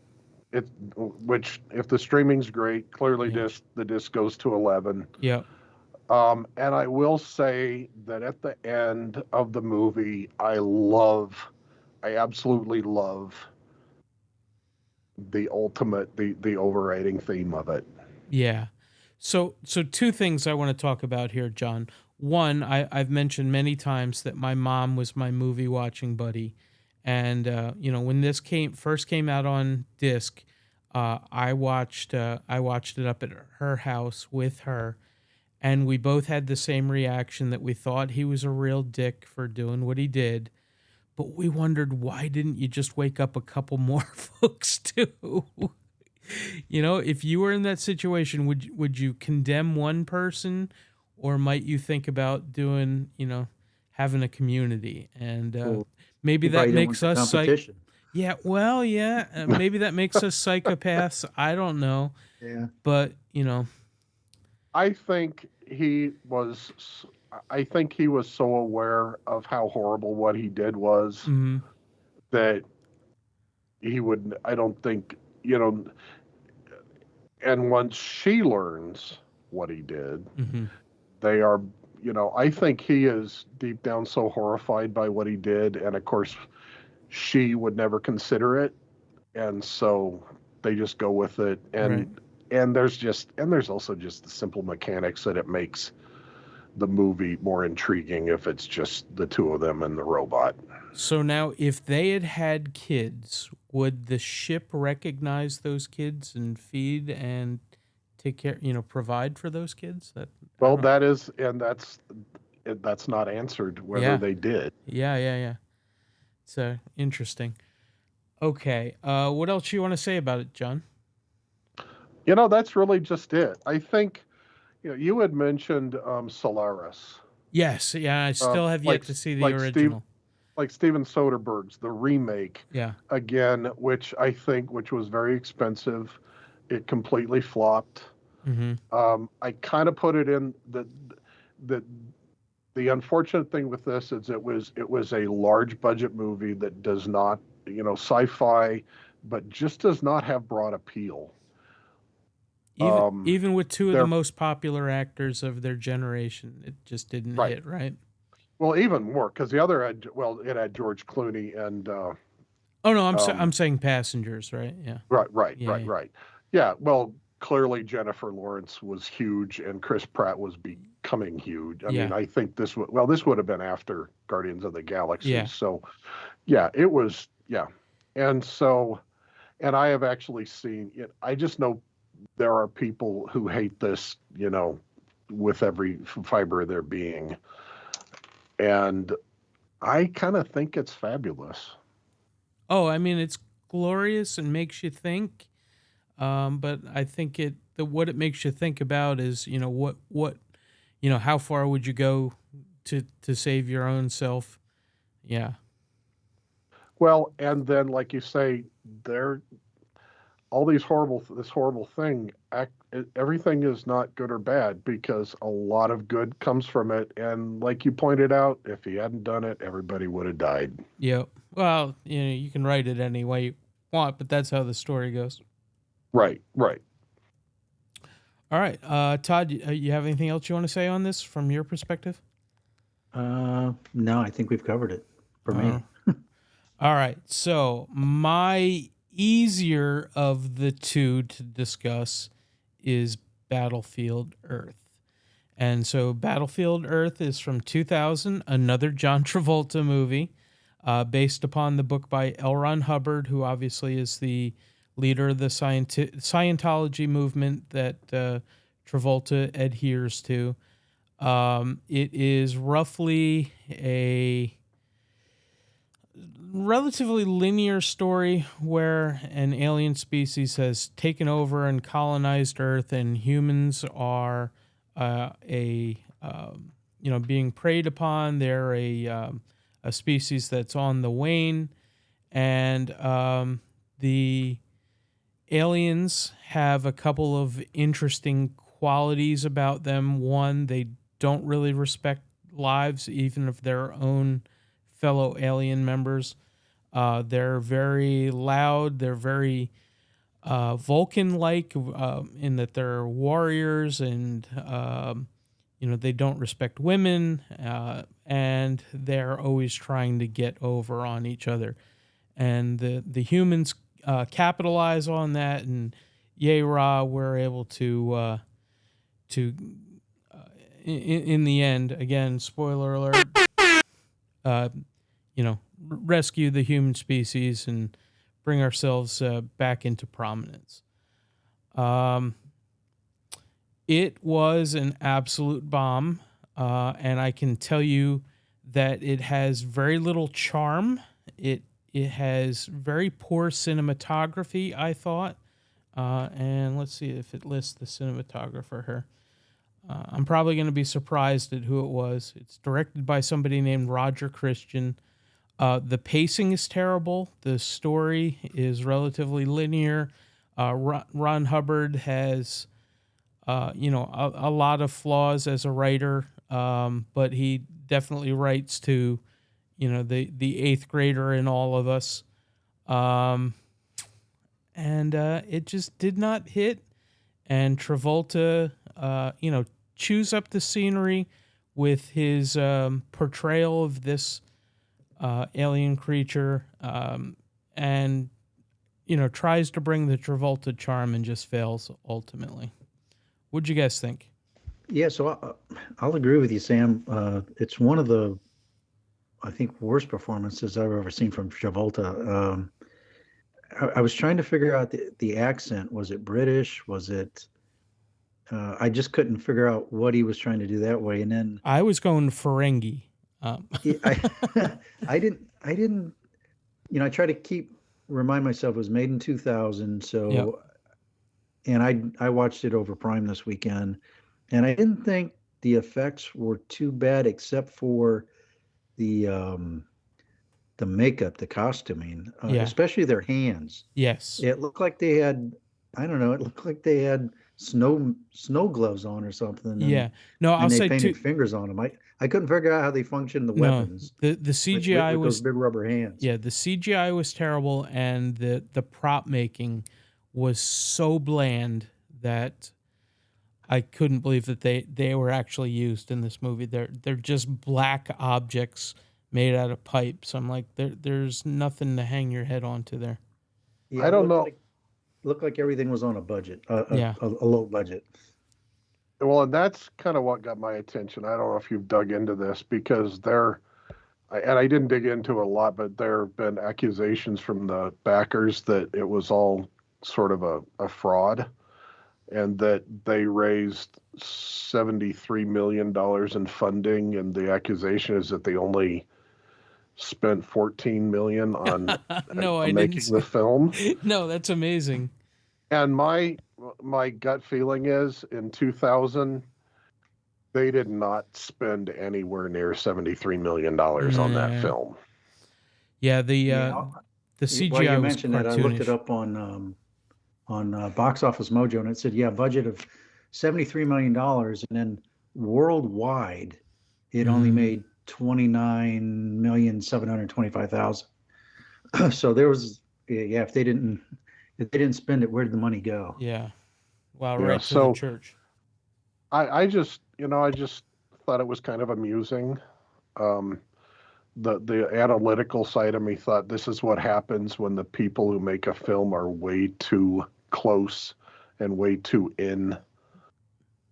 it. Which, if the streaming's great, clearly Yeah. the disc goes to 11. Yeah. And I will say that at the end of the movie, I absolutely love the overriding theme of it. Yeah. So two things I want to talk about here, John. One, I've mentioned many times that my mom was my movie watching buddy, and when this first came out on disc, I watched it up at her house with her, and we both had the same reaction that we thought he was a real dick for doing what he did, but we wondered, why didn't you just wake up a couple more folks too? If you were in that situation, would you condemn one person, or might you think about doing, having a community? And Well, maybe you that probably don't want makes the us competition. yeah, well, yeah, maybe that makes us psychopaths. I don't know, Yeah. but I think he was. I think he was so aware of how horrible what he did was mhm, that he would. I don't think you know. And once she learns what he did, mhm, they are. I think he is deep down so horrified by what he did, and of course, she would never consider it, and so they just go with it. right. And there's also just the simple mechanics that it makes the movie more intriguing if it's just the two of them and the robot. So now, if they had had kids, would the ship recognize those kids and feed and take care, provide for those kids? That I Well, don't. that's not answered whether Yeah, they did. yeah, yeah, yeah. So interesting. Okay. What else you want to say about it, John? That's really just it. I think you had mentioned Solaris, Yes. Yeah. I still have yet like to see the like Steve original. like Steven Soderbergh's the remake Yeah. again, which was very expensive. It completely flopped. Mm-hmm. I kind of put it in the the unfortunate thing with this is it was a large budget movie that does not, sci-fi, but just does not have broad appeal. Even Um, even with two of the they're most popular actors of their generation, it just didn't right. hit. Right. Well, even more because the other it had George Clooney and Oh no, I'm um, saying Passengers. Right. Yeah. Yeah. Yeah. right. Yeah, well, clearly Jennifer Lawrence was huge and Chris Pratt was becoming huge. I mean, Yeah. I think this would have been after Guardians of the Galaxy. Yeah. So, yeah, it was yeah. And so and I have actually seen it. I just know there are people who hate this, with every fiber of their being. And I kind of think it's fabulous. Oh, I mean, it's glorious and makes you think. But I think what it makes you think about is, how far would you go to save your own self? Yeah. Well, and then like you say, there all this horrible thing everything is not good or bad because a lot of good comes from it, and like you pointed out, if he hadn't done it, everybody would have died. Yep. Well, you can write it any way you want, but that's how the story goes. Right. All right. Todd, you have anything else you want to say on this from your perspective? No, I think we've covered it for Uh, me. all right. So my easier of the two to discuss is Battlefield Earth. And so Battlefield Earth is from 2000, another John Travolta movie, based upon the book by L. Ron Hubbard, who obviously is the leader of the Scientology movement that Travolta adheres to. It is roughly a relatively linear story where an alien species has taken over and colonized Earth, and humans are being preyed upon. They're a species that's on the wane, and the aliens have a couple of interesting qualities about them. One, they don't really respect lives, even of their own fellow alien members. They're very loud. They're very Vulcan-like in that they're warriors, and they don't respect women, and they're always trying to get over on each other. And the humans capitalize on that, and yay rah, we're able to in the end, again, spoiler alert, uh, rescue the human species and bring ourselves back into prominence. It was an absolute bomb, and I can tell you that it has very little charm. It has very poor cinematography, I thought. And let's see if it lists the cinematographer here. I'm probably going to be surprised at who it was. It's directed by somebody named Roger Christian. The pacing is terrible. The story is relatively linear. Ron Hubbard has, a lot of flaws as a writer, but he definitely writes to, the eighth grader in all of us. And it just did not hit. And Travolta, chews up the scenery with his portrayal of this alien creature, and tries to bring the Travolta charm and just fails ultimately. What'd you guys think? Yeah, so I'll agree with you, Sam. It's one of the, I think, worst performances I've ever seen from Travolta. I was trying to figure out the accent. Was it British? Was it? I just couldn't figure out what he was trying to do that way. And then I was going Ferengi. I didn't. I try to remind myself it was made in 2000. So, Yep. And I watched it over Prime this weekend, and I didn't think the effects were too bad, except for the makeup, the costuming, Yeah. especially their hands. Yes. It looked like they had, I don't know, it looked like they had snow gloves on or something. And, Yeah. No, I'll and they say painted fingers on them. I couldn't figure out how they functioned the weapons. The CGI with was those big rubber hands. Yeah, the CGI was terrible, and the prop making was so bland that I couldn't believe that they were actually used in this movie. They're just black objects made out of pipes. I'm like, there's nothing to hang your head onto there. Yeah, I don't know. Looked like everything was on a budget, Yeah. a low budget. Well, and that's kind of what got my attention. I don't know if you've dug into this, because I didn't dig into it a lot, but there have been accusations from the backers that it was all sort of a fraud, and that they raised $73 million in funding, and the accusation is that they only spent $14 million on No, I making didn't. the film. No, that's amazing. And my gut feeling is, in 2000, they did not spend anywhere near $73 million on that film. Yeah, the CGI While you was mentioned that, I looked it cartoonish. up on Box Office Mojo, and it said, budget of $73 million, and then worldwide, it only made $29,725,000. So there was, if they didn't spend it, where did the money go? Yeah. Wow, Yeah, right to the church. I just thought it was kind of amusing. The analytical side of me thought, this is what happens when the people who make a film are way too close and way too in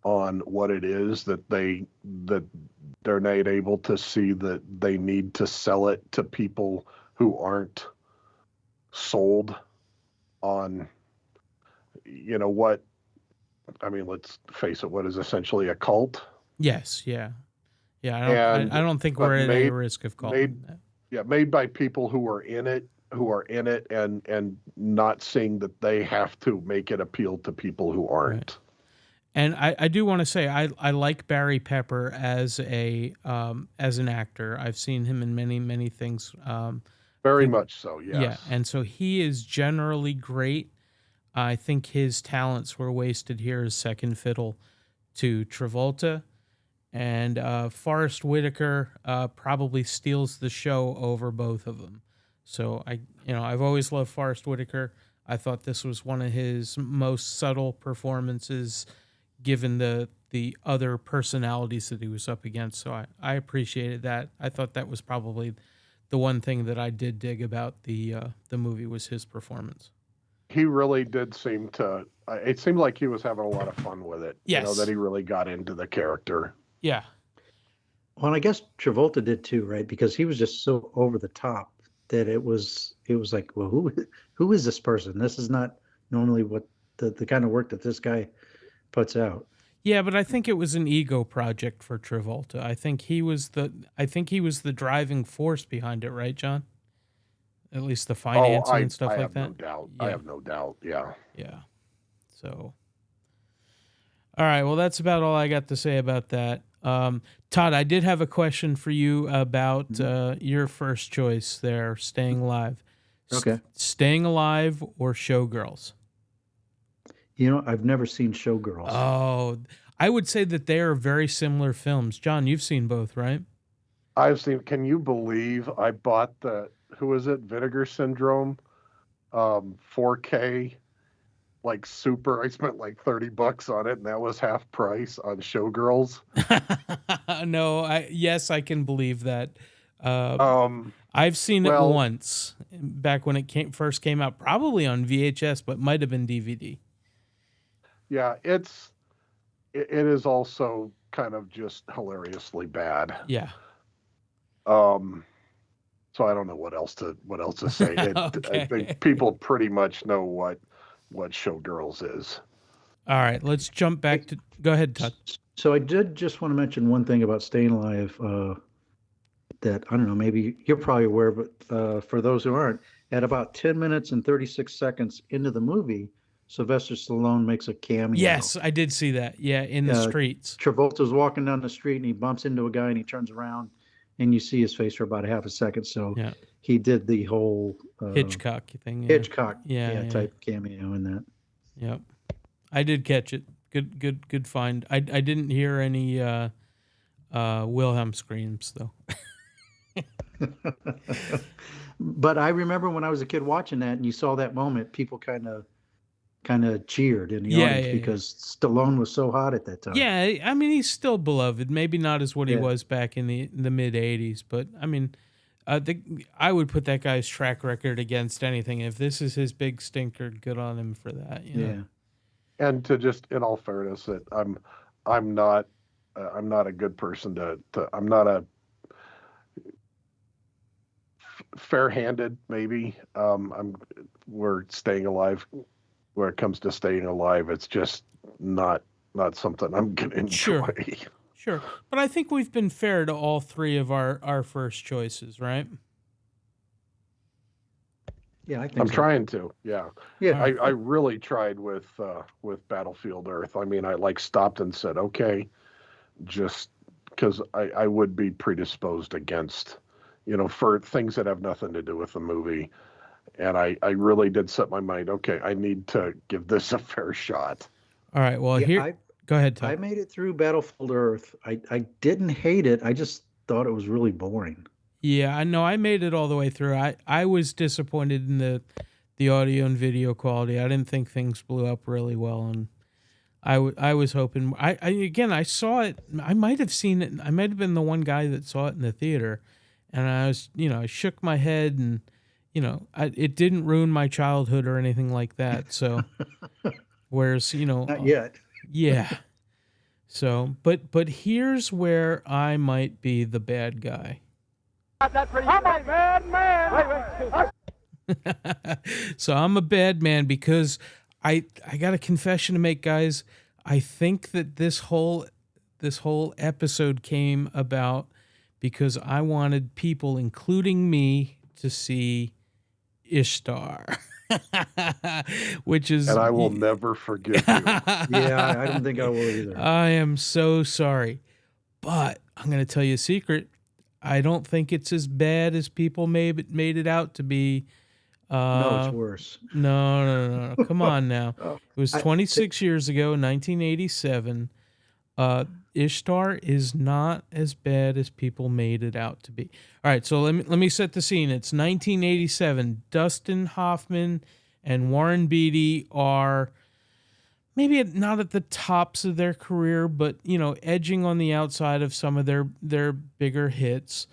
on what it is, that they're not able to see that they need to sell it to people who aren't sold on, what, I mean, let's face it, what is essentially a cult. Yes, yeah. Yeah, I don't think we're at any risk of calling that. Yeah, made by people who are in it and not seeing that they have to make it appeal to people who aren't. Right. And I do want to say I like Barry Pepper as an actor. I've seen him in many things. Very much so, yes. Yeah, and so he is generally great. I think his talents were wasted here as second fiddle to Travolta. and Forrest Whitaker probably steals the show over both of them. So I've always loved Forrest Whitaker. I thought this was one of his most subtle performances, given the other personalities that he was up against. So I appreciated that. I thought that was probably the one thing that I did dig about the movie was his performance. He really did seem to. It seemed like he was having a lot of fun with it. Yes. That he really got into the character. Yeah. Well, I guess Travolta did too, right? Because he was just so over the top that it was like, well, who is this person? This is not normally what the kind of work that this guy puts out. Yeah, but I think it was an ego project for Travolta. I think he was the driving force behind it, right, John? At least the financing and stuff like that. No doubt. Yeah. I have no doubt. Yeah. Yeah. So, all right. Well, that's about all I got to say about that. Todd, I did have a question for you about your first choice there, Staying Alive. Okay. Staying Alive or Showgirls? I've never seen Showgirls. Oh, I would say that they are very similar films. John, you've seen both, right? I've seen. Can you believe I bought who is it? Vinegar Syndrome, 4K, like super. I spent like $30 on it, and that was half price on Showgirls. No, yes, I can believe that. I've seen it once back when it first came out, probably on VHS, but might have been DVD. Yeah, it is also kind of just hilariously bad. Yeah. So I don't know what else to say. Okay. I think people pretty much know what Showgirls is. All right, let's jump back to. Go ahead, Todd. So I did just want to mention one thing about Staying Alive that I don't know. Maybe you're probably aware, but for those who aren't, at about 10 minutes and 36 seconds into the movie, Sylvester Stallone makes a cameo. Yes, I did see that. Yeah, in the streets. Travolta's walking down the street and he bumps into a guy and he turns around and you see his face for about a half a second. So he did the whole Hitchcock thing. Yeah. Hitchcock type cameo in that. Yep. I did catch it. Good find. I didn't hear any Wilhelm screams though. But I remember when I was a kid watching that and you saw that moment, people kind of cheered in the audience because Stallone was so hot at that time. Yeah, I mean he's still beloved. Maybe not as what he was back in the mid '80s, but I mean, I would put that guy's track record against anything. If this is his big stinker, good on him for that. You know? And to just, in all fairness, that I'm not a good person to I'm not a fair-handed maybe. We're Staying Alive. Where it comes to Staying Alive, it's just not something I'm gonna enjoy. Sure. But I think we've been fair to all three of our first choices, right? Yeah, I think I'm trying to. Yeah. I really tried with Battlefield Earth. I mean, I stopped and said, okay, just because I would be predisposed against, for things that have nothing to do with the movie. And I really did set my mind, okay, I need to give this a fair shot. All right. Well, go ahead, Todd. I made it through Battlefield Earth. I didn't hate it. I just thought it was really boring. Yeah, I know. I made it all the way through. I was disappointed in the audio and video quality. I didn't think things blew up really well, and I was hoping. I saw it. I might have seen it. I might have been the one guy that saw it in the theater, and I was, I shook my head and. It didn't ruin my childhood or anything like that. So, whereas, not yet. Yeah. So, but here's where I might be the bad guy. I'm a bad man. So I'm a bad man because I got a confession to make, guys. I think that this whole episode came about because I wanted people, including me, to see Ishtar, which is, and I will never forgive you. Yeah, I don't think I will either. I am so sorry, but I'm going to tell you a secret. I don't think it's as bad as people made it out to be. No, it's worse. No. Come on now. It was 26 years ago, 1987. Ishtar is not as bad as people made it out to be. All right, so let me set the scene. It's 1987. Dustin Hoffman and Warren Beatty are maybe not at the tops of their career, but edging on the outside of some of their bigger hits.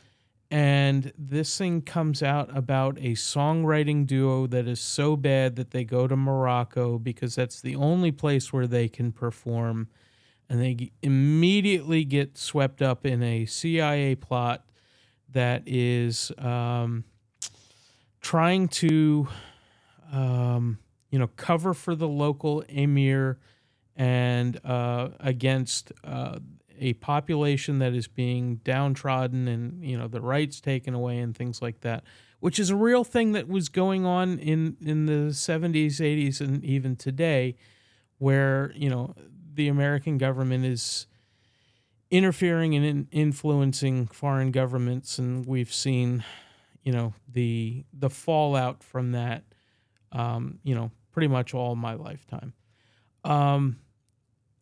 And this thing comes out about a songwriting duo that is so bad that they go to Morocco because that's the only place where they can perform. And they immediately get swept up in a CIA plot that is trying to, cover for the local emir and against a population that is being downtrodden and, the rights taken away and things like that, which is a real thing that was going on in the 70s, 80s, and even today, where, the American government is interfering and influencing foreign governments, and we've seen, the fallout from that, pretty much all my lifetime.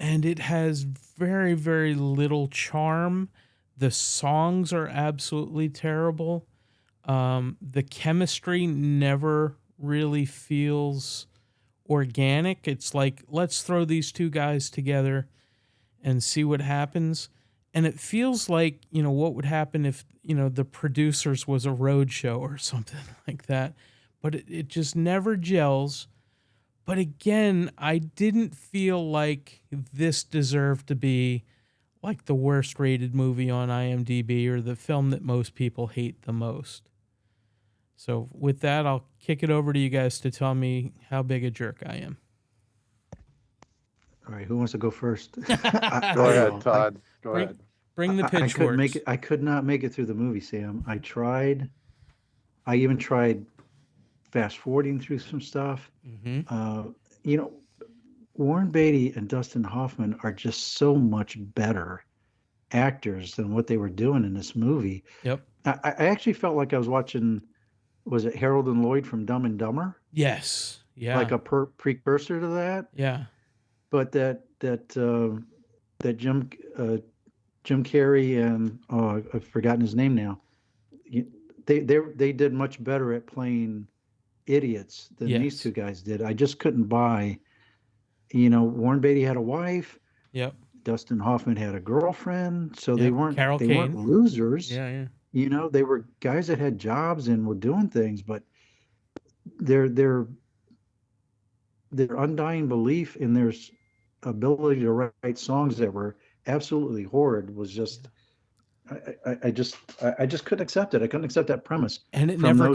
And it has very, very little charm. The songs are absolutely terrible. The chemistry never really feels organic. It's like, let's throw these two guys together and see what happens. And it feels like, what would happen if, the producers was a road show or something like that. But it just never gels. But again, I didn't feel like this deserved to be like the worst rated movie on IMDb or the film that most people hate the most. So with that, I'll kick it over to you guys to tell me how big a jerk I am. All right, who wants to go first? Go ahead, Todd. Go ahead. Bring the pitchforks. I could not make it through the movie, Sam. I tried. I even tried fast forwarding through some stuff. Mm-hmm. Warren Beatty and Dustin Hoffman are just so much better actors than what they were doing in this movie. Yep. I actually felt like I was watching, was it Harold and Lloyd from Dumb and Dumber? Yes. Yeah. Like a precursor to that. Yeah. But that Jim Carrey and I've forgotten his name now. They did much better at playing idiots than these two guys did. I just couldn't buy. Warren Beatty had a wife. Yep. Dustin Hoffman had a girlfriend, so they weren't losers. Yeah. They were guys that had jobs and were doing things, but their undying belief in their ability to write songs that were absolutely horrid was just. I just couldn't accept it. I couldn't accept that premise. And it from never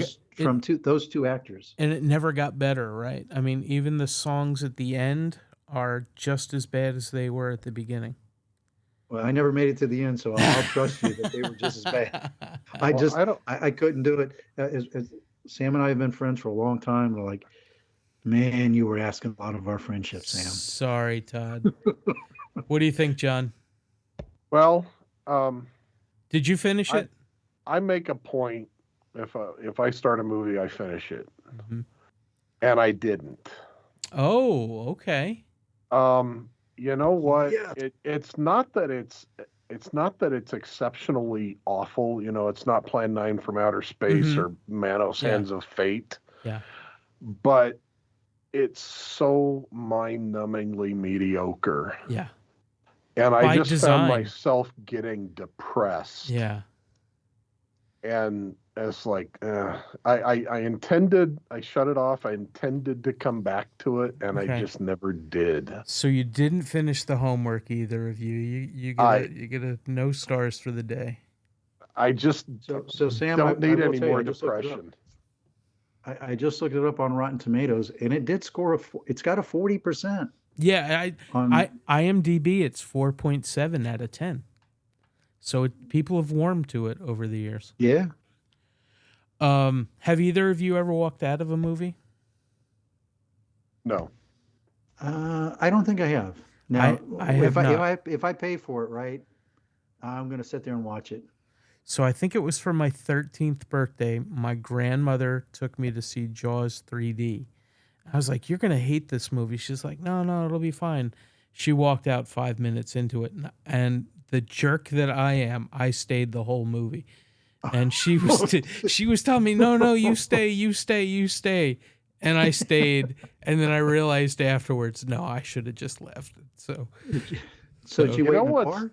those two actors. And it never got better, right? I mean, even the songs at the end are just as bad as they were at the beginning. Well, I never made it to the end, so I'll trust you that they were just as bad. I couldn't do it. As Sam and I have been friends for a long time. We're like, man, you were asking a lot of our friendship, Sam. Sorry, Todd. What do you think, John? Well, did you finish it? I make a point if I start a movie, I finish it, and I didn't. Oh, okay. You know what? Yeah. It's not that it's exceptionally awful. It's not Plan 9 from Outer Space or Manos Hands of Fate. Yeah. But it's so mind-numbingly mediocre. Yeah. And I just design. found myself getting depressed. Yeah. And it's like, I shut it off. I intended to come back to it, and I just never did. So you didn't finish the homework, either of you. You get a no stars for the day. I just so Sam, don't need any more depression. I just looked it up on Rotten Tomatoes, and it did score it's got a 40%. Yeah, IMDb, it's 4.7 out of 10. So people have warmed to it over the years. Yeah. Have either of you ever walked out of a movie? No. I don't think I have. Now, if I pay for it, right, I'm going to sit there and watch it. So I think it was for my 13th birthday. My grandmother took me to see Jaws 3D. I was like, "You're going to hate this movie." She's like, No, it'll be fine. She walked out 5 minutes into it, and the jerk that I am, I stayed the whole movie. And she was telling me, no, you stay. And I stayed. And then I realized afterwards, no, I should have just left. So Did you You wait know in the what's car?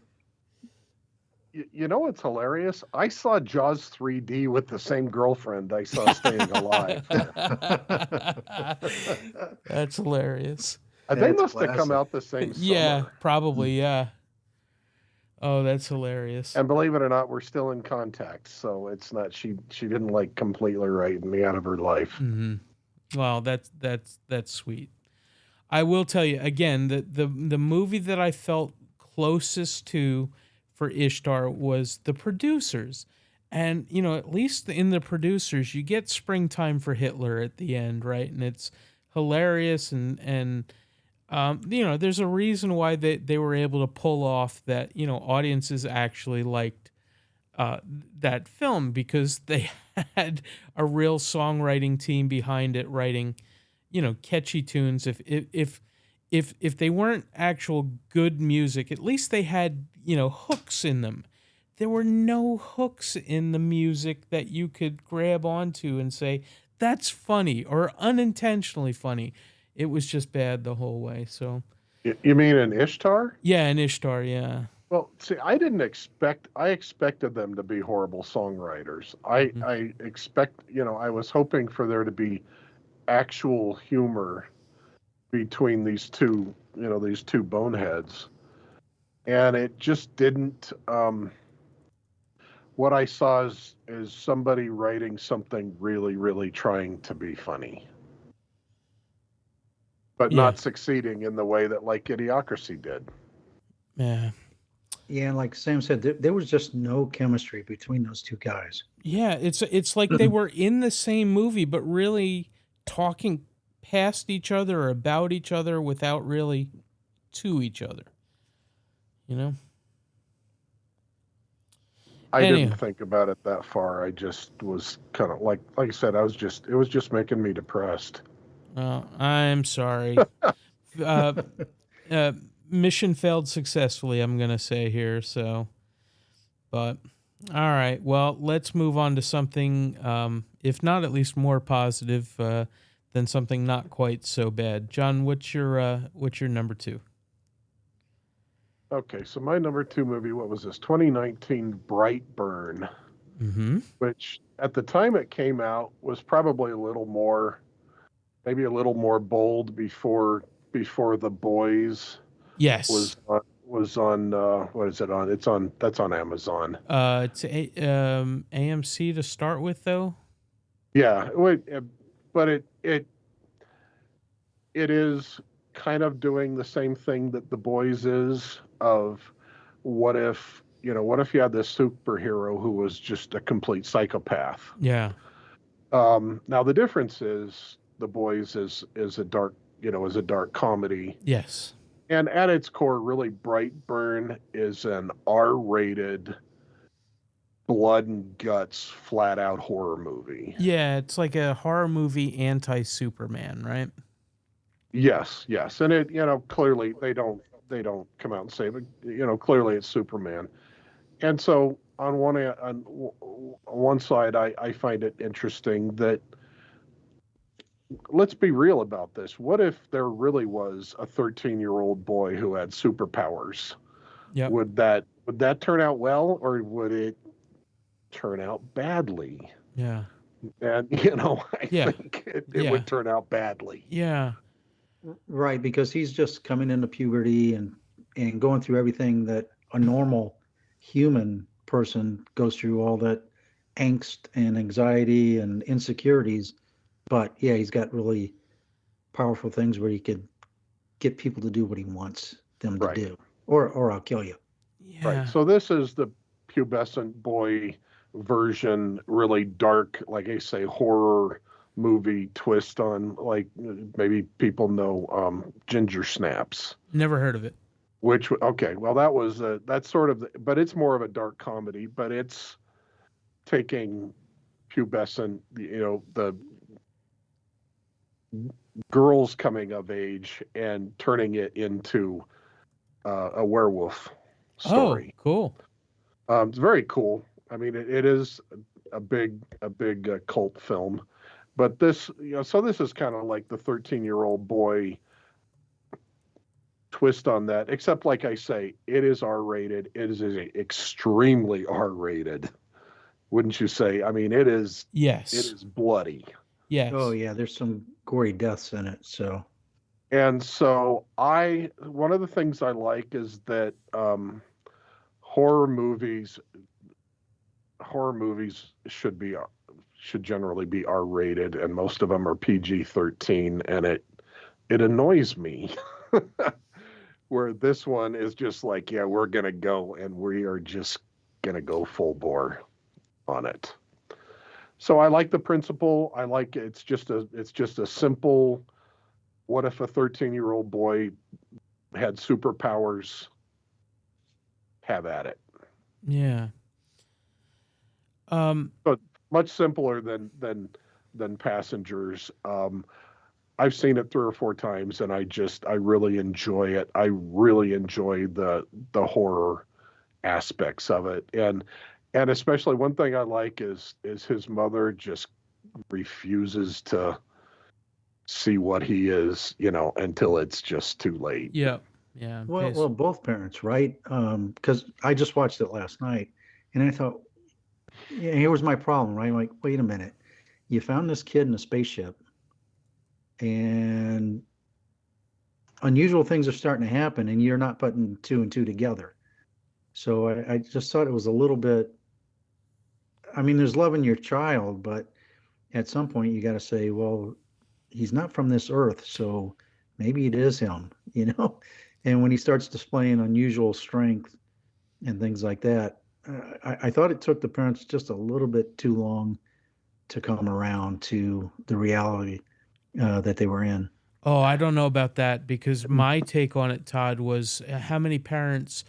you know what's hilarious? I saw Jaws 3D with the same girlfriend I saw Staying Alive. that's hilarious. They That's must have come classic. out the same Yeah, summer. probably. Yeah. Oh, that's hilarious. And believe it or not, we're still in contact. So it's not she didn't like completely write me out of her life. Mm-hmm. Well, that's sweet. I will tell you again that the movie that I felt closest to for Ishtar was The Producers. And at least in The Producers you get Springtime for Hitler at the end, right? And it's hilarious and there's a reason why they were able to pull off that, audiences actually liked that film because they had a real songwriting team behind it writing, catchy tunes. If they weren't actual good music, at least they had, hooks in them. There were no hooks in the music that you could grab onto and say, that's funny or unintentionally funny. It was just bad the whole way. So, You mean in Ishtar? yeah, and Ishtar, yeah. Well, see, I expected them to be horrible songwriters. Mhm. I expect, I was hoping for there to be actual humor between these two boneheads. And it just didn't. What I saw is somebody writing something really, really trying to be funny, but Yeah, not succeeding in the way that like Idiocracy did. yeah. Yeah, and like Sam said, there was just no chemistry between those two guys. Yeah, it's like they were in the same movie, but really talking past each other or about each other without really to each other. You know? I Anyhow, didn't think about it that far. I just was kind of like I said, it was just making me depressed. I'm sorry. uh, mission failed successfully, I'm going to say here. So, but all right. Well, let's move on to something, if not at least more positive than something not quite so bad. John, what's your number two? Okay, so my number two movie, what was this? 2019 Brightburn, Mm-hmm. which at the time it came out was probably maybe a little more bold before The Boys Yes. was on what is it on? That's on Amazon. It's AMC to start with, though. Yeah, but it is kind of doing the same thing that The Boys is of what if you had this superhero who was just a complete psychopath. Yeah. Now the difference is The Boys is a dark comedy. Yes. And at its core, really, Brightburn is an R-rated, blood and guts, flat-out horror movie. Yeah, it's like a horror movie anti-Superman, right? Yes, and it, clearly they don't come out and say, but clearly it's Superman. And so on one side, I find it interesting that, let's be real about this. What if there really was a 13-year-old boy who had superpowers? Yep. Would that turn out well, or would it turn out badly? Yeah. And I think it would turn out badly. Yeah. Right, because he's just coming into puberty and going through everything that a normal human person goes through, all that angst and anxiety and insecurities. But yeah, he's got really powerful things where he could get people to do what he wants them to do, or I'll kill you. Yeah. Right. So this is the pubescent boy version, really dark, like I say, horror movie twist on, like, maybe people know Ginger Snaps. Never heard of it. Which, okay, well, that's sort of, but it's more of a dark comedy, but it's taking pubescent, the girls coming of age and turning it into a werewolf Oh, story. cool. It's very cool. I mean, it is a big cult film, but this, so this is kind of like the 13-year-old boy twist on that. Except, like I say, it is R-rated. It is extremely R-rated, wouldn't you say? I mean, it is Yes. bloody. Yes. Oh yeah, there's some gory deaths in it. So And so one of the things I like is that horror movies should generally be R-rated, and most of them are PG-13, and it annoys me where this one is just like, yeah, we're gonna go and we are just gonna go full bore on it. So I like the principle. I like it's just a simple. What if a 13-year-old boy had superpowers? Have at it. Yeah. But much simpler than Passengers. I've seen it 3 or 4 times, and I really enjoy it. I really enjoy the horror aspects of it, and especially one thing I like is his mother just refuses to see what he is, until it's just too late. Yeah. Yeah. well, both parents, right? Because I just watched it last night, and I thought, yeah, here was my problem, right? Like, wait a minute, you found this kid in a spaceship, and unusual things are starting to happen, and you're not putting 2 and 2 together. So I just thought it was a little bit. I mean, there's loving your child, but at some point you got to say, well, he's not from this earth, so maybe it is him, you know? And when he starts displaying unusual strength and things like that, I thought it took the parents just a little bit too long to come around to the reality that they were in. Oh, I don't know about that, because my take on it, Todd, was how many parents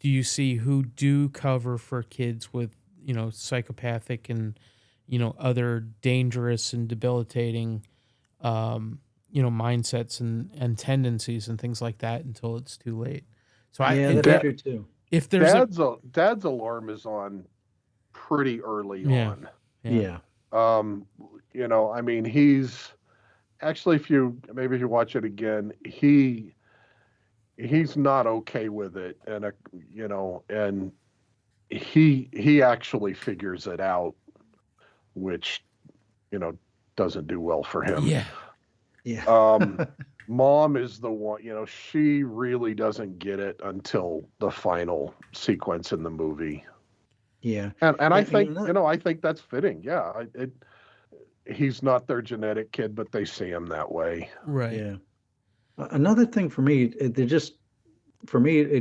do you see who do cover for kids with, psychopathic and, other dangerous and debilitating, mindsets and tendencies and things like that until it's too late. So Yeah, that's true too. if there's Dad's alarm is on pretty early on. Yeah. I mean, he's actually, if you watch it again, he's not okay with it, and and he actually figures it out, which doesn't do well for him. Yeah. Mom is the one, she really doesn't get it until the final sequence in the movie. Yeah. And I think, I think that's fitting. Yeah. He's not their genetic kid, but they see him that way. right. Yeah. Another thing for me, it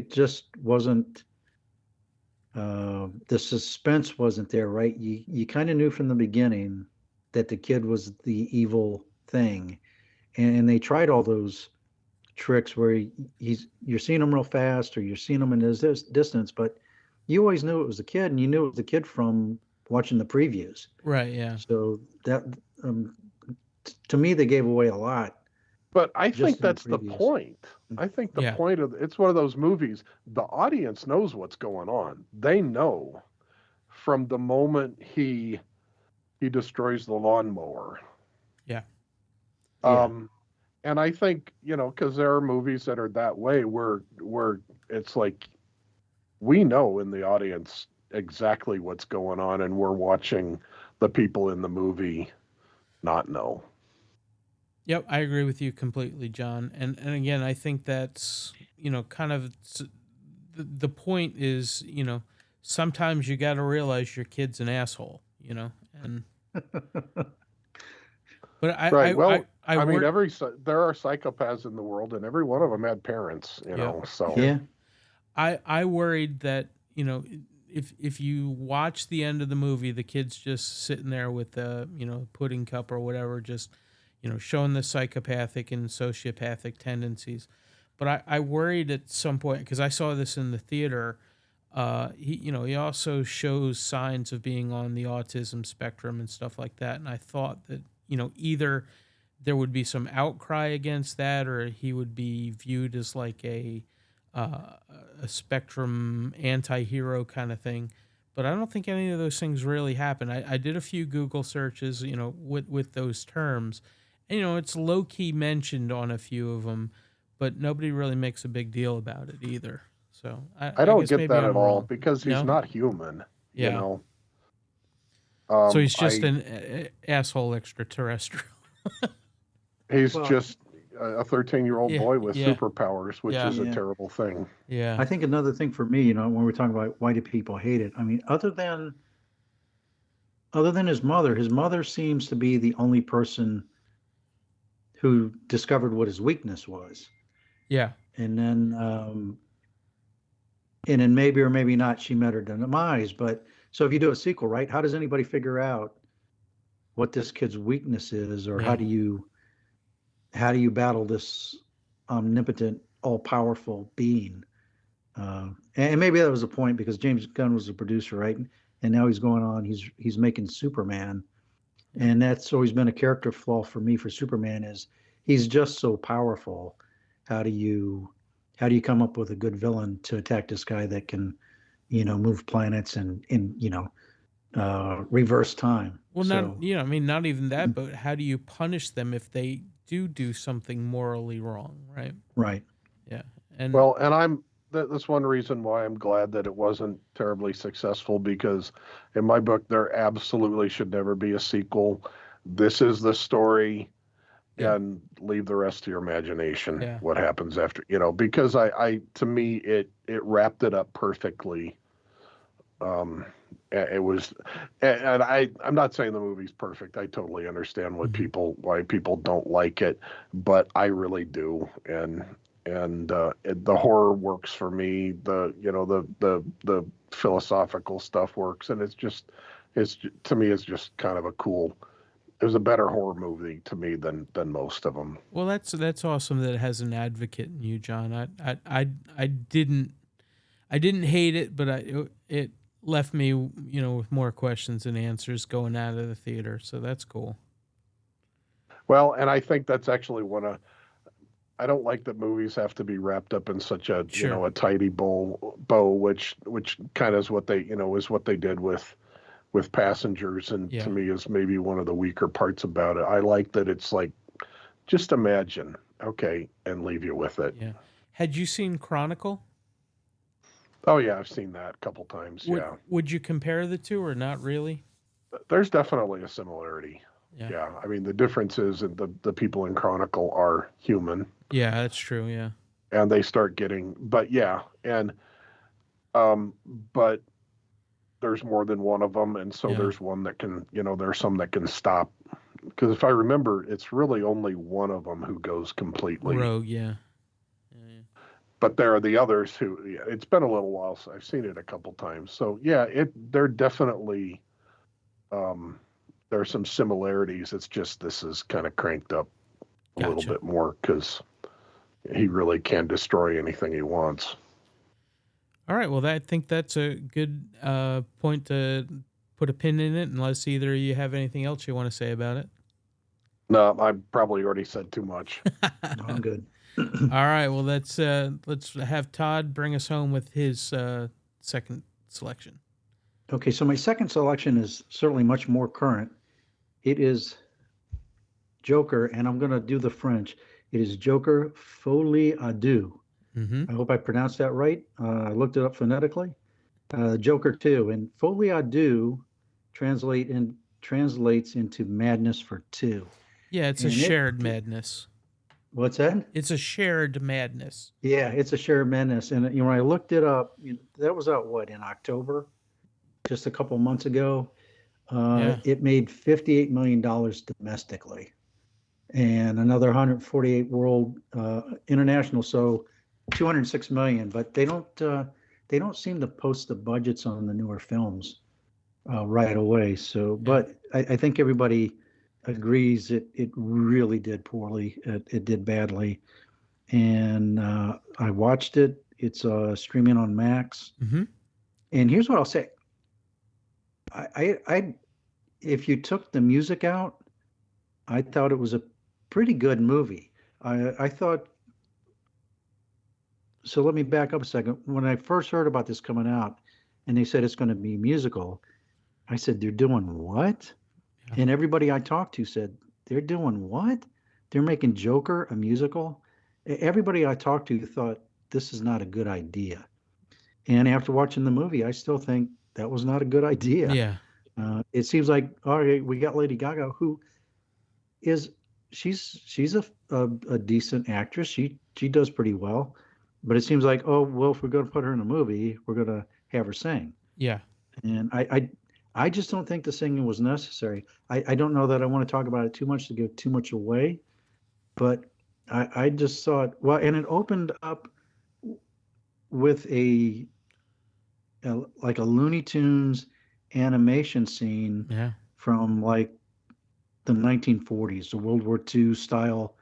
just wasn't, the suspense wasn't there, right? You kind of knew from the beginning that the kid was the evil thing. And they tried all those tricks where you're seeing him real fast, or you're seeing him in this distance, but you always knew it was the kid, and you knew it was the kid from watching the previews. Right. Yeah. So that, to me, they gave away a lot. But I Just think in the that's the previews. point. I think the Yeah. point of it's one of those movies. The audience knows what's going on. They know from the moment he destroys the lawnmower. Yeah. And I think, because there are movies that are that way where it's like we know in the audience exactly what's going on, and we're watching the people in the movie not know. Yep, I agree with you completely, John. And again, I think that's, kind of the point is, sometimes you got to realize your kid's an asshole, and but Right. Well, I mean, work- there are psychopaths in the world, and every one of them had parents, so. Yeah. I worried that, if you watch the end of the movie, the kid's just sitting there with the, pudding cup or whatever, just, showing the psychopathic and sociopathic tendencies. But I worried at some point, because I saw this in the theater, he also shows signs of being on the autism spectrum and stuff like that. And I thought that, either there would be some outcry against that, or he would be viewed as like a a spectrum anti-hero kind of thing, but I don't think any of those things really happen. I did a few Google searches, with those terms, and it's low key mentioned on a few of them, but nobody really makes a big deal about it either. So I I don't guess get maybe that at I'm all wrong. because he's No, not human, you yeah. know. So he's just I an asshole extraterrestrial. He's Well, just a 13-year-old Yeah, boy with yeah, superpowers, which yeah, is a yeah. terrible thing. yeah, I think another thing for me, when we're talking about why do people hate it, I mean, other than his mother seems to be the only person who discovered what his weakness was. yeah, And then maybe or maybe not she met her demise. But so if you do a sequel, right, how does anybody figure out what this kid's weakness is, or how yeah. do you battle this omnipotent, all-powerful being? And maybe that was the point because James Gunn was the producer, right? And now he's going on. He's making Superman, and that's always been a character flaw for me for Superman is he's just so powerful. How do you come up with a good villain to attack this guy that can, move planets and reverse time? Well, not So I mean, not even that, but how do you punish them if they do something morally wrong, right? right, Yeah, and Well, and that's one reason why I'm glad that it wasn't terribly successful because in my book there absolutely should never be a sequel. This is the story yeah, and leave the rest to your imagination yeah, what happens after, because I to me it wrapped it up perfectly. Um it was, and I'm not saying the movie's perfect. I totally understand mhm, why people don't like it, but I really do. And the horror works for me. The philosophical stuff works, and it's to me it's just kind of a cool. It was a better horror movie to me than most of them. Well, that's awesome that it has an advocate in you, John. I didn't hate it, but it left me, with more questions than answers going out of the theater. So that's cool. Well, and I think that's actually I don't like that movies have to be wrapped up in such a Sure. a tidy bow, which kind of is what they is what they did with Passengers, and to Yeah. me is maybe one of the weaker parts about it. I like that it's like just imagine, okay, and leave you with it. Yeah. Had you seen Chronicle? Oh yeah, I've seen that a couple times. Would Yeah, would you compare the two or not really? there's definitely a similarity. Yeah. Yeah, I mean the difference is that the people in Chronicle are human, Yeah, that's true. Yeah. and they start getting, but yeah, and um, but there's more than one of them, and so Yeah. there's one that can, there's some that can stop. Because if I remember, it's really only one of them who goes completely. Rogue. Yeah. Yeah. But there are the others who. Yeah, it's been a little while, so I've seen it a couple times. So yeah, they're definitely um, there are some similarities. It's just this is kind of cranked up a little Gotcha. bit more because he really can destroy anything he wants. All right. Well, I think that's a good point to put a pin in it, unless either of you have anything else you want to say about it. No, I probably already said too much. no, I'm good. All right. Well, let's have Todd bring us home with his second selection. Okay, so my second selection is certainly much more current. It is Joker, and I'm going to do the French. It is Joker Folie à Deux. Mm-hmm. I hope I pronounced that right. I looked it up phonetically. Joker 2, and Folie à Deux translates into madness for two. Yeah, it's a And shared madness. what's that? It's a shared madness. Yeah, it's a shared madness. And when I looked it up, that was out in October, just a couple months ago. Yeah. It made $58 million domestically, and another 148 world international. So 206 million. But they don't seem to post the budgets on the newer films right away. So, Yeah. but I think everybody agrees it really did poorly. It did badly, and I watched it. It's streaming on Max. Mm-hmm. And here's what I'll say. I if you took the music out, I thought it was a pretty good movie. I thought so let me back up a second. When I first heard about this coming out, and they said it's going to be musical, I said, they're doing what? Yeah. And everybody I talked to said, they're doing what? They're making Joker a musical? Everybody I talked to thought this is not a good idea. And after watching the movie, I still think that was not a good idea. Yeah. It seems like, all right, we got Lady Gaga, who is she's a decent actress. She does pretty well, but it seems like, oh well, if we're going to put her in a movie, we're going to have her sing. Yeah. And I just don't think the singing was necessary. I don't know that I want to talk about it too much to give too much away, but I just thought, well, and it opened up with like a Looney Tunes animation scene Yeah. from like the 1940s, the World War II style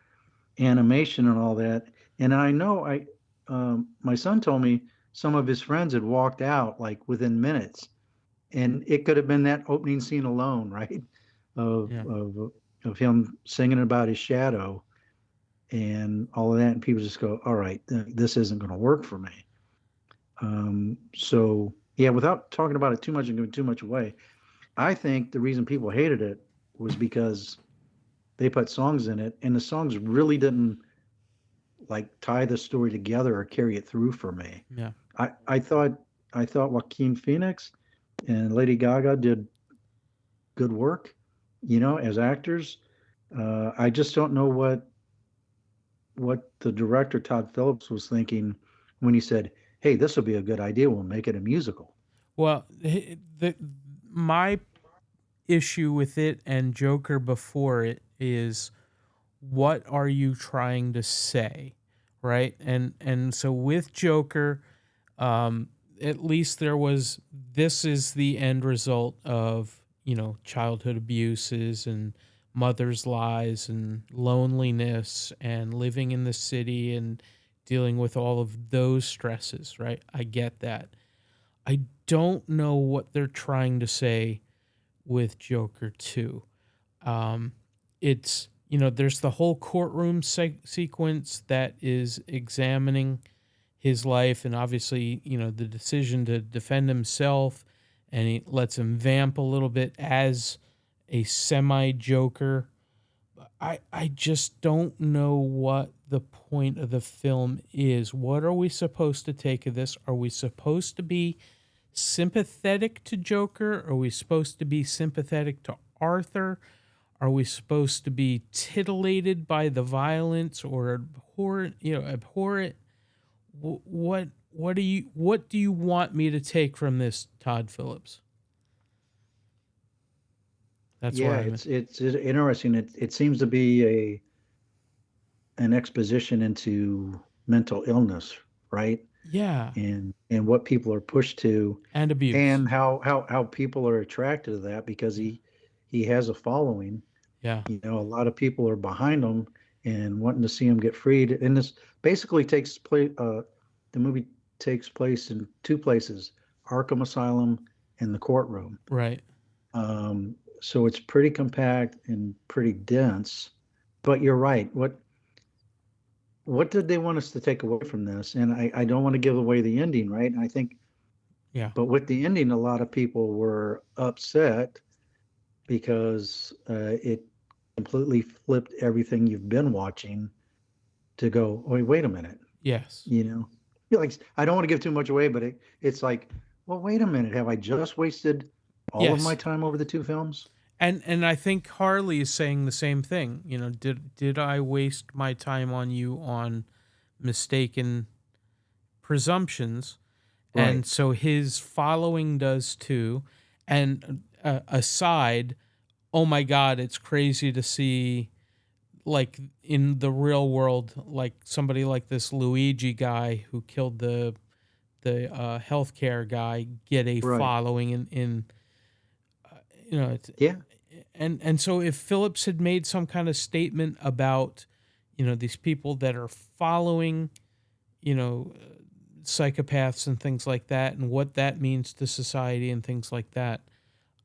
animation and all that. And I know my son told me some of his friends had walked out like within minutes, and it could have been that opening scene alone, right? Of Yeah. of him singing about his shadow and all of that, and people just go, all right, this isn't going to work for me. So yeah, without talking about it too much and giving too much away, I think the reason people hated it was because they put songs in it, and the songs really didn't like tie the story together or carry it through for me. Yeah. I thought Joaquin Phoenix and Lady Gaga did good work, as actors. I just don't know what the director Todd Phillips was thinking when he said, "Hey, this will be a good idea. We'll make it a musical." Well, my issue with it and Joker before it is, what are you trying to say, right? And so with Joker, at least there was, this is the end result of, childhood abuses and mother's lies and loneliness and living in the city and dealing with all of those stresses, right? I get that. I don't know what they're trying to say with Joker 2. It's, there's the whole courtroom sequence that is examining his life, and obviously, the decision to defend himself, and he lets him vamp a little bit as a semi-Joker. I just don't know what the point of the film is. What are we supposed to take of this? Are we supposed to be sympathetic to Joker? Are we supposed to be sympathetic to Arthur? Are we supposed to be titillated by the violence or abhor it? What do you want me to take from this, Todd Phillips? That's Yeah, where I'm it's interesting. It seems to be an exposition into mental illness, right? yeah, And what people are pushed to, and abuse. and how people are attracted to that because he has a following. Yeah, A lot of people are behind him and wanting to see him get freed. And this basically takes place. The movie takes place in two places: Arkham Asylum and the courtroom. right. So it's pretty compact and pretty dense. But you're right. What did they want us to take away from this? And I don't want to give away the ending, right? And I think, Yeah, but with the ending, a lot of people were upset because it completely flipped everything you've been watching to go, oh, wait a minute, yes. Like, I don't want to give too much away, but it's like, well, wait a minute, have I just wasted all of Yes. my time over the two films? And I think Harley is saying the same thing. Did I waste my time on you on mistaken presumptions? And Right. so his following does too. And aside, oh my God, it's crazy to see, like, in the real world, like somebody like this Luigi guy who killed the healthcare guy get a Right. following in it's, Yeah. and so if Phillips had made some kind of statement about, these people that are following, psychopaths and things like that, and what that means to society and things like that,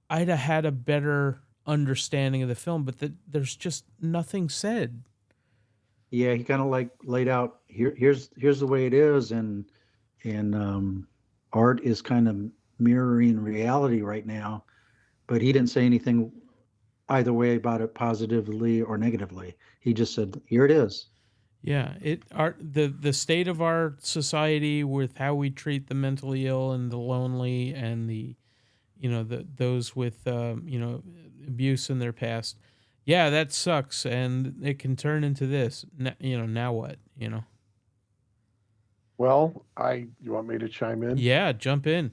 I'd have had a better understanding of the film. But there's just nothing said. Yeah, he kind of like laid out here's the way it is, and art is kind of mirroring reality right now. But he didn't say anything either way about it, positively or negatively. He just said, "Here it is." Yeah, the state of our society with how we treat the mentally ill and the lonely and the those with abuse in their past. Yeah, that sucks, and it can turn into this. Now what? Well, you want me to chime in? Yeah, jump in.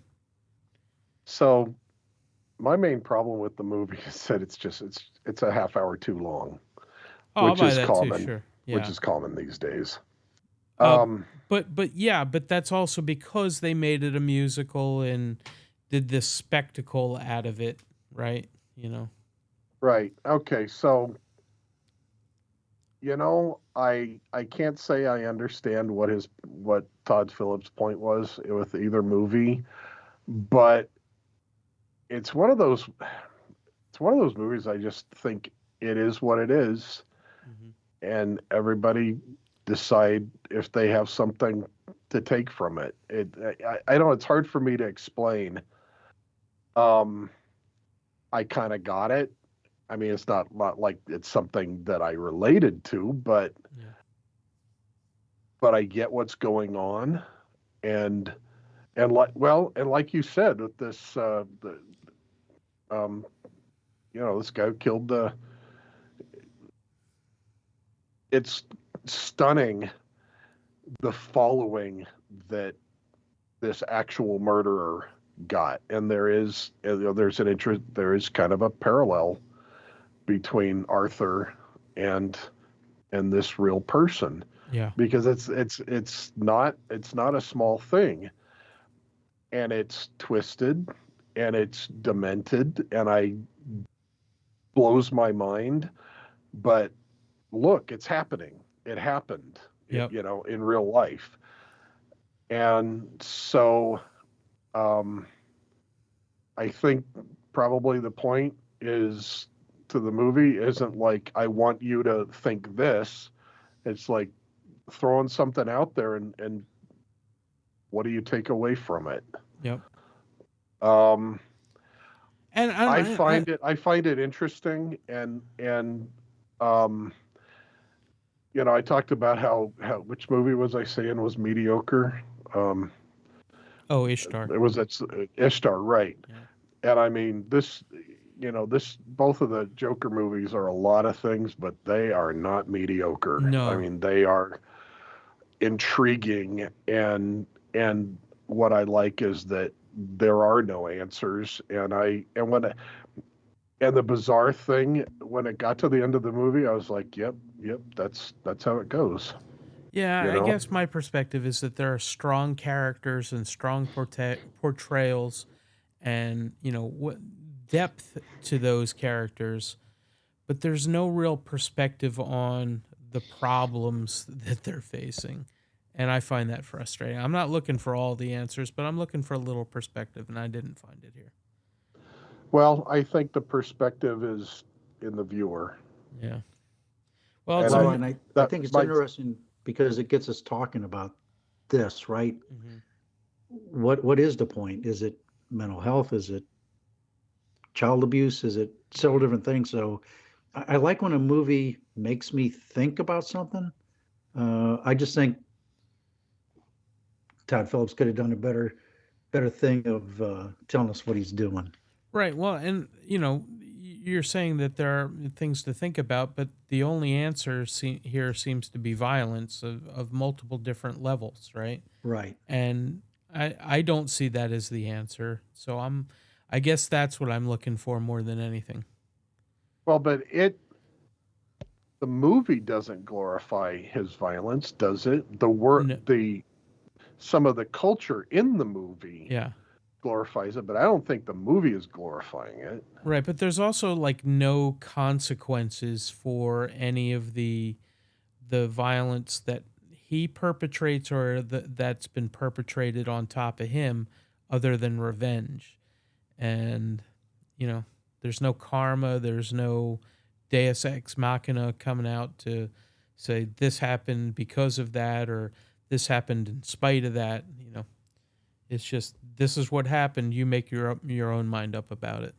So my main problem with the movie is that it's a half hour too long, Oh, I'll which buy is that too. common, Sure. which Yeah. is common these days. Uh, Um, but that's also because they made it a musical and did this spectacle out of it, right? right. Okay. So, I can't say I understand what Todd Phillips' point was with either movie, but it's one of those it's one of those movies I just think it is what it is, Mhm. and everybody decide if they have something to take from it. I know it's hard for me to explain. Um, I kind of got it. I mean, it's not like it's something that I related to, Yeah. but I get what's going on, and like you said with this um this guy who killed the. It's stunning the following that this actual murderer got, and there is kind of a parallel between Arthur and this real person, Yeah. because it's not a small thing, and it's twisted and it's demented, and I blows my mind. But look, it's happening. It happened, Yep. in real life. And so um, I think probably the point is to the movie isn't like, I want you to think this. It's like throwing something out there, and what do you take away from it? Yep. Um, And I find it interesting, and um, I talked about how which movie was I saying was mediocre? Um, oh, Ishtar. it was Ishtar, right? Yeah. And I mean, both of the Joker movies are a lot of things, but they are not mediocre. I No. mean, they are intriguing, and what I like is that there are no answers. And the bizarre thing, when it got to the end of the movie, I was like, yep, that's how it goes. Yeah, You I know? guess my perspective is that there are strong characters and strong portrayals and, what depth to those characters, but there's no real perspective on the problems that they're facing. And I find that frustrating. I'm not looking for all the answers, but I'm looking for a little perspective, and I didn't find it here. Well, I think the perspective is in the viewer, Yeah. Well, and it's Well, I and I that think it's my interesting because it gets us talking about this, right? Mhm. What is the point? Is it mental health? Is it child abuse? Is it several different things? So I like when a movie makes me think about something. I just think Todd Phillips could have done a better thing of telling us what he's doing. Right. Well, and you're saying that there are things to think about, but the only answer here seems to be violence of multiple different levels, right? Right. And I don't see that as the answer. So I guess that's what I'm looking for more than anything. well, but the movie doesn't glorify his violence, does it? No, Some of the culture in the movie yeah. glorifies it, but I don't think the movie is glorifying it. Right, but there's also like no consequences for any of the violence that he perpetrates or that's been perpetrated on top of him other than revenge. And there's no karma, there's no deus ex machina coming out to say this happened because of that, or this happened in spite of that. It's just, this is what happened. You make your own mind up about it.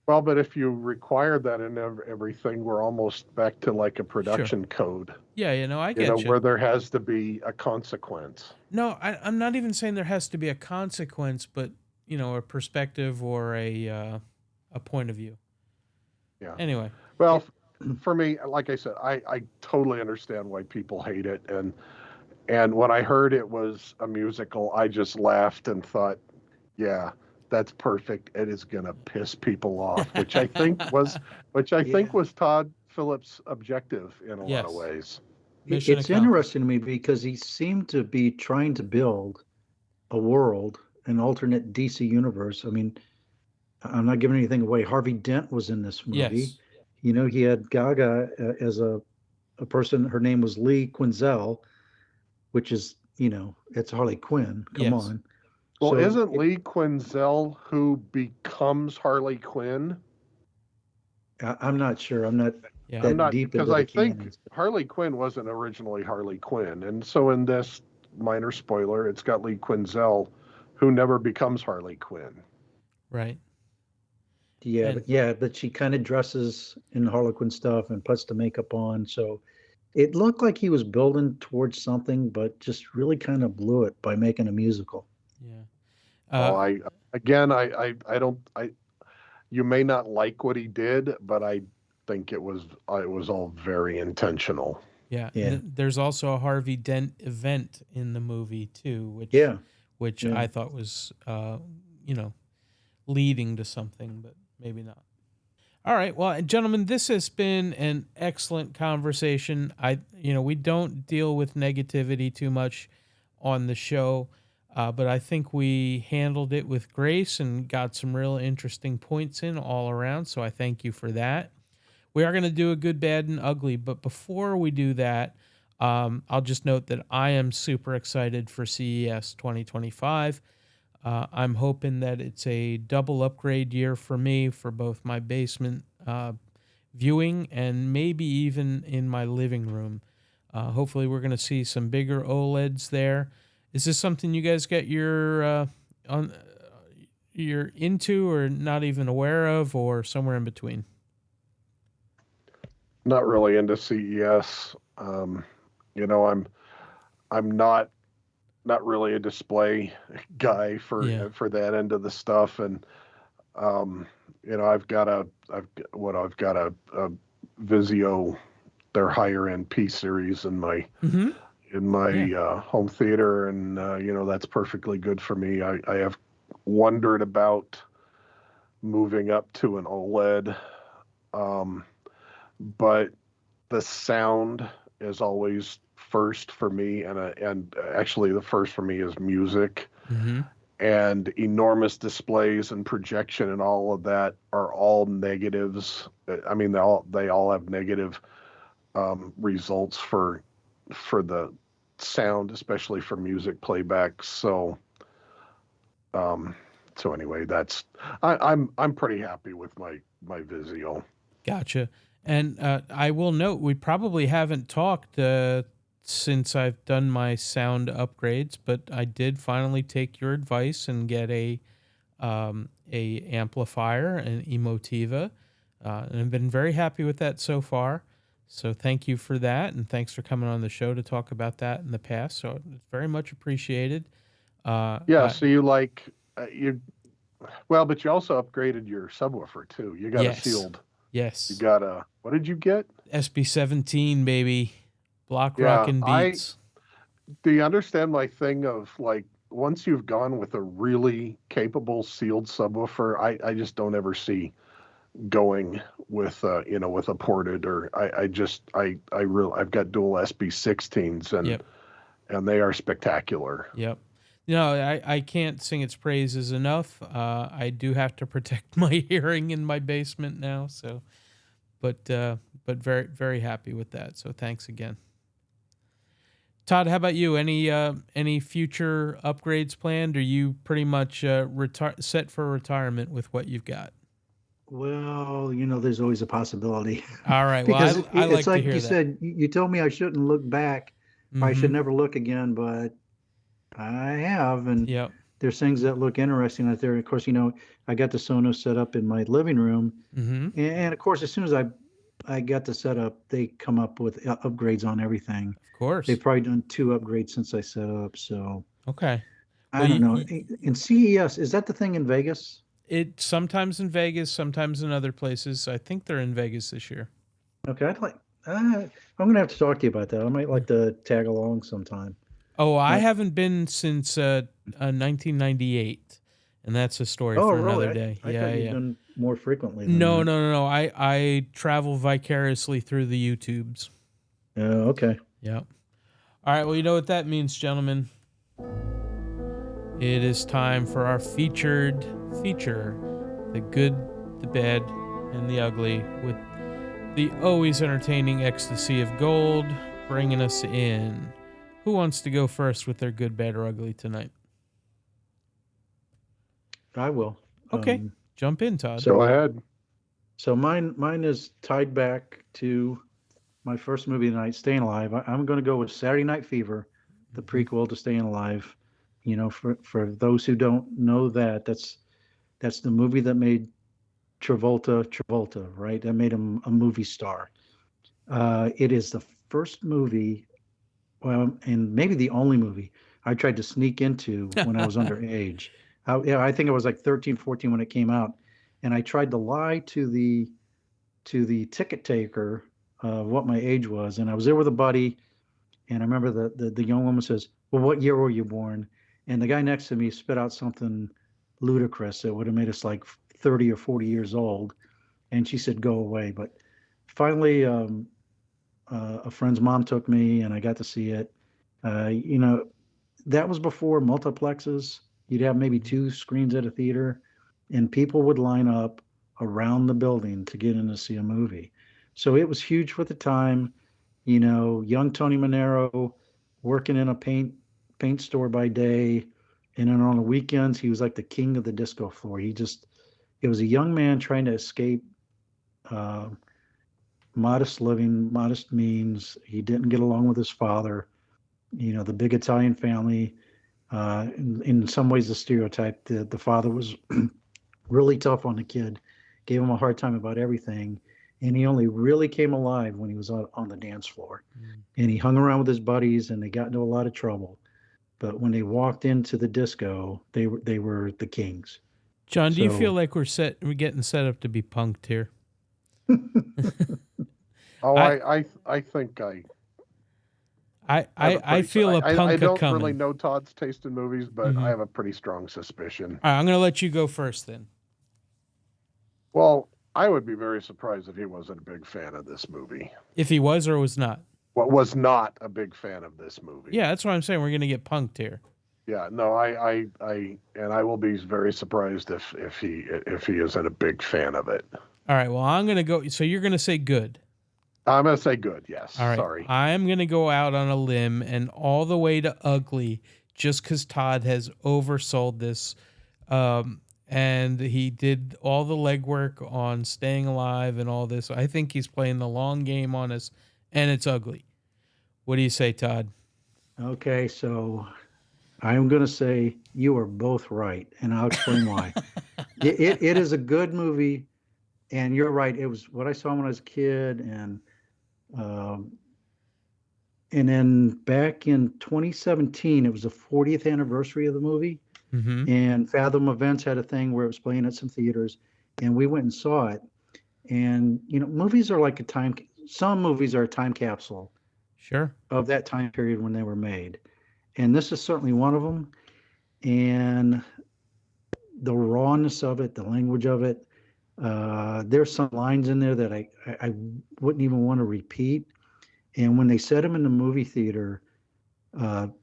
Well, but if you require that in everything, we're almost back to like a Sure. production code, Yeah, I get you. where there has to be a consequence. No, I'm not even saying there has to be a consequence, but a perspective or a point of view. Yeah. Anyway, Well, for me, like I said, I totally understand why people hate it. And when I heard it was a musical, I just laughed and thought, yeah, that's perfect. It is going to piss people off, which I think was Todd Phillips' objective in a lot of Yes. ways. Mission It's accomplished. interesting to me because he seemed to be trying to build a world, an alternate DC universe. I mean, I'm not giving anything away. Harvey Dent was in this movie. Yes. He had Gaga as a person. Her name was Lee Quinzel, which is, it's Harley Quinn. Come Yes. on. Well, So isn't Lee Quinzel who becomes Harley Quinn? I'm not sure. I'm not Yeah. that I'm not, deep because into the I think canons. Harley Quinn wasn't originally Harley Quinn, and so in this minor spoiler, it's got Lee Quinzel, who never becomes Harley Quinn. Right. Yeah, but she kind of dresses in Harlequin stuff and puts the makeup on. So it looked like he was building towards something, but just really kind of blew it by making a musical. Yeah. You may not like what he did, but I think it was all very intentional. Yeah. Yeah. There's also a Harvey Dent event in the movie too, which Yeah. I thought was, leading to something, but maybe not. All right, well, gentlemen, this has been an excellent conversation. We don't deal with negativity too much on the show, but I think we handled it with grace and got some real interesting points in all around. So I thank you for that. We are going to do a good, bad, and ugly, but before we do that, I'll just note that I am super excited for CES 2025. I'm hoping that it's a double upgrade year for me for both my basement viewing and maybe even in my living room. Hopefully, we're going to see some bigger OLEDs there. Is this something you guys get you're into, or not even aware of, or somewhere in between? Not really into CES. I'm not really a display guy for that end of the stuff, and I've got a Vizio, their higher end P series in my home theater, and that's perfectly good for me. I have wondered about moving up to an OLED, but the sound is always first for me, and actually the first for me is music. Mm-hmm. And enormous displays and projection and all of that are all negatives. I mean, they all have negative results for the sound, especially for music playback. So anyway, I'm pretty happy with my Vizio. Gotcha. And I will note, we probably haven't talked since I've done my sound upgrades, but I did finally take your advice and get a amplifier, an Emotiva, and I've been very happy with that so far. So thank you for that, and thanks for coming on the show to talk about that in the past. So it's very much appreciated. So you like but you also upgraded your subwoofer too. You got a sealed. Yes. You got a, what did you get? SB17, baby. Block rockin' beats. Do you understand my thing of like, once you've gone with a really capable sealed subwoofer, I just don't ever see going with with a ported, or I've got dual SB16s and they are spectacular. Yep. I can't sing its praises enough. I do have to protect my hearing in my basement now, so but very, very happy with that. So thanks again. Todd, how about you? Any future upgrades planned? Or are you pretty much set for retirement with what you've got? Well, there's always a possibility All right. Well, because I it's like to like hear you that. said, you told me I shouldn't look back. I Mm-hmm. should never look again, but I have. And Yep. there's things that look interesting out there. Of course, I got the Sonos set up in my living room. Mm-hmm. And of course, as soon as I got the setup, they come up with upgrades on everything. Of course. They've probably done 2 upgrades since I set up. So Okay. I Well, don't know. In CES, is that the thing in Vegas? it sometimes in Vegas, sometimes in other places. I think they're in Vegas this year. Okay, I'm gonna have to talk to you about that. I might like to tag along sometime. Oh, I Uh, haven't been since 1998, and that's a story oh, for really? another day. I Yeah, thought you'd yeah. been more frequently than No, that. no, no, no. I travel vicariously through the YouTubes. Okay. Yeah. All right. Well, you know what that means, gentlemen. It is time for our featured feature, the good, the bad, and the ugly, with the always entertaining ecstasy of gold bringing us in. Who wants to go first with their good, bad, or ugly tonight? I will. Okay, jump in, Todd. Go ahead. So mine is tied back to my first movie tonight, Staying Alive. I'm going to go with Saturday Night Fever, the prequel to Staying Alive. For those who don't know that's the movie that made Travolta, right? That made him a movie star. It is the first movie, well, and maybe the only movie I tried to sneak into when I was underage. I think I was like 13, 14 when it came out, and I tried to lie to the ticket taker what my age was, and I was there with a buddy, and I remember the young woman says, "Well, what year were you born?" And the guy next to me spit out something ludicrous that would have made us like 30 or 40 years old, and she said, "Go away." But finally, a friend's mom took me, and I got to see it. That was before multiplexes. You'd have maybe 2 screens at a theater, and people would line up around the building to get in to see a movie. So it was huge for the time. Young Tony Manero working in a paint store by day, and then on the weekends he was like the king of the disco floor. It was a young man trying to escape uh, modest living, modest means. He didn't get along with his father. The big Italian family. In some ways, the stereotype. The father was really tough on the kid, gave him a hard time about everything, and he only really came alive when he was on the dance floor. And he hung around with his buddies, and they got into a lot of trouble. But when they walked into the disco, they were the kings. John, do you feel So like we're getting set up to be punked here? Oh, I- I think I I feel a punk I don't coming. really know Todd's taste in movies, but I have a pretty strong suspicion. All right, I'm going to let you go first then. Well, I would be very surprised if he wasn't a big fan of this movie. If he was or was not. What was not a big fan of this movie? Yeah, that's what I'm saying. We're going to get punked here. Yeah, no, I will be very surprised if he isn't a big fan of it. All right, well, I'm going to go. So you're going to say good. I'm gonna say good. Yes. All right. Sorry. I'm going to go out on a limb and all the way to ugly just because Todd has oversold this. And he did all the legwork on Staying Alive and all this. I think he's playing the long game on us, and it's ugly. What do you say, Todd? okay, so I'm going to say you are both right, and I'll explain why. It is a good movie, and you're right. It was what I saw when I was a kid, um, and then back in 2017, it was the 40th anniversary of the movie, and Fathom Events had a thing where it was playing at some theaters, and we went and saw it. And movies are like some movies are a time capsule Sure. of that time period when they were made, and this is certainly one of them. And the rawness of it, the language of it, there's some lines in there that I wouldn't even want to repeat. And when they said them in the movie theater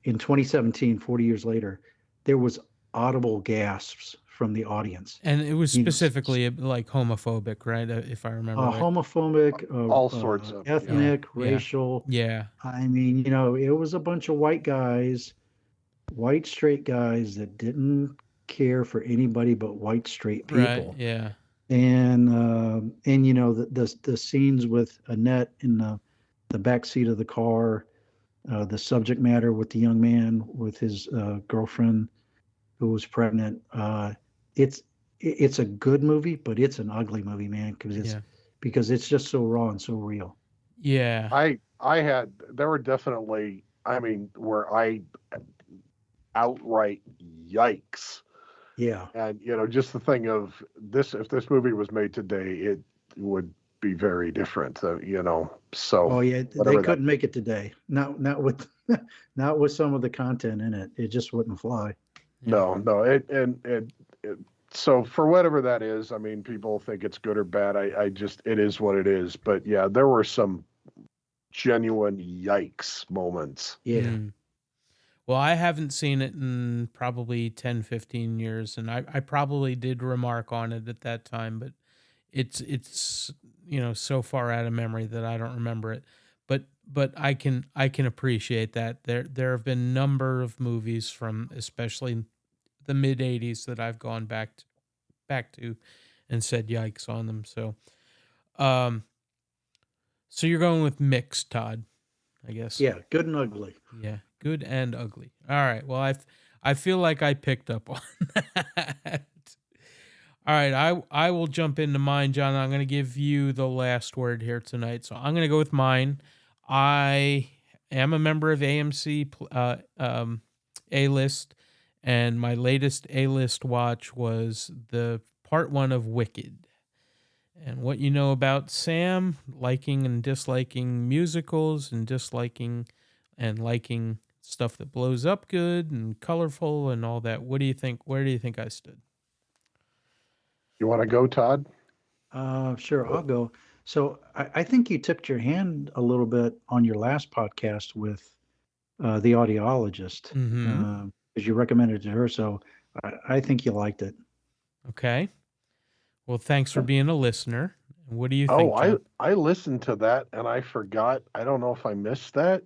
in 2017, 40 years later, there was audible gasps from the audience. And it was specifically like homophobic, right? If I remember right. Homophobic, all sorts of ethnic, racial. Yeah. I mean, it was a bunch of white guys, white straight guys that didn't care for anybody but white straight people. Right. Yeah. and you know the scenes with Annette in the back seat of the car, the subject matter with the young man with his girlfriend who was pregnant. It's it's a good movie, but it's an ugly movie, man, Yeah. because it's just so raw and so real. Yeah. There were definitely, I mean, where I outright yikes. Yeah. And just the thing of this, if this movie was made today, it would be very different. So Oh yeah, they whatever that. couldn't make it today. Not with not with some of the content in it. It just wouldn't fly. No, so for whatever that is, I mean, people think it's good or bad. I just, it is what it is. But yeah, there were some genuine yikes moments. Yeah. Mm. Well, I haven't seen it in probably 10, 15 years, and I probably did remark on it at that time, but it's so far out of memory that I don't remember it. But I can appreciate that. There have been a number of movies from especially the mid 80s that I've gone back to and said yikes on them. Um so you're going with mixed, Todd, I guess. Yeah. Good and ugly. Yeah, good and ugly. All right. Well, I feel like I picked up on that. All right, I will jump into mine, John. I'm going to give you the last word here tonight. So I'm going to go with mine. I am a member of AMC A-list, and my latest A-list watch was the part 1 of Wicked. And what you know about Sam, liking and disliking musicals and disliking and liking stuff that blows up good and colorful and all that. What do you think? Where do you think I stood? You want to go, Todd? Sure, I'll go. So I think you tipped your hand a little bit on your last podcast with the audiologist, Mm-hmm. because you recommended it to her. So I think you liked it. Okay. Well, thanks for being a listener. What do you think, Oh, John? I listened to that and I forgot. I don't know if I missed that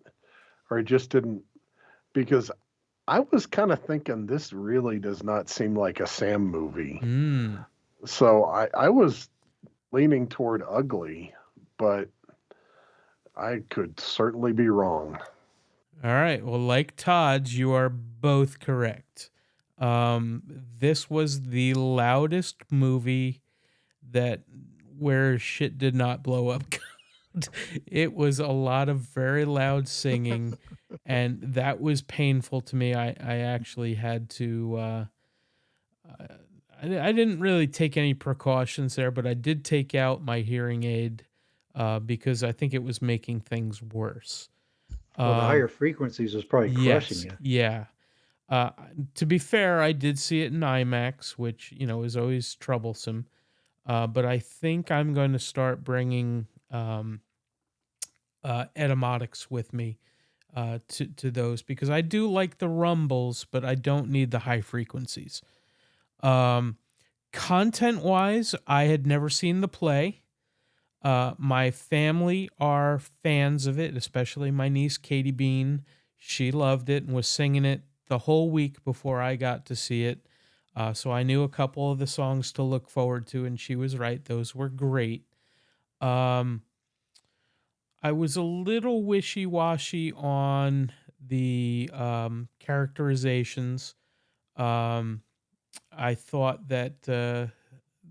or I just didn't, because I was kind of thinking this really does not seem like a Sam movie. Mm. So I was leaning toward ugly, but I could certainly be wrong. All right. Well, like Todd's, you are both correct. This was the loudest movie that where shit did not blow up. It was a lot of very loud singing, and that was painful to me. I actually had to. I didn't really take any precautions there, but I did take out my hearing aid because I think it was making things worse. Well, the Um, higher frequencies was probably crushing yes, you. yeah. Uh, to be fair, I did see it in IMAX, which is always troublesome. But I think I'm going to start bringing etymatics with me to those because I do like the rumbles, but I don't need the high frequencies. Um, Content wise, I had never seen the play. My family are fans of it, especially my niece Katie Bean. She loved it and was singing it the whole week before I got to see it. So I knew a couple of the songs to look forward to, and she was right; those were great. Um, I was a little wishy-washy on the characterizations. Um, I thought that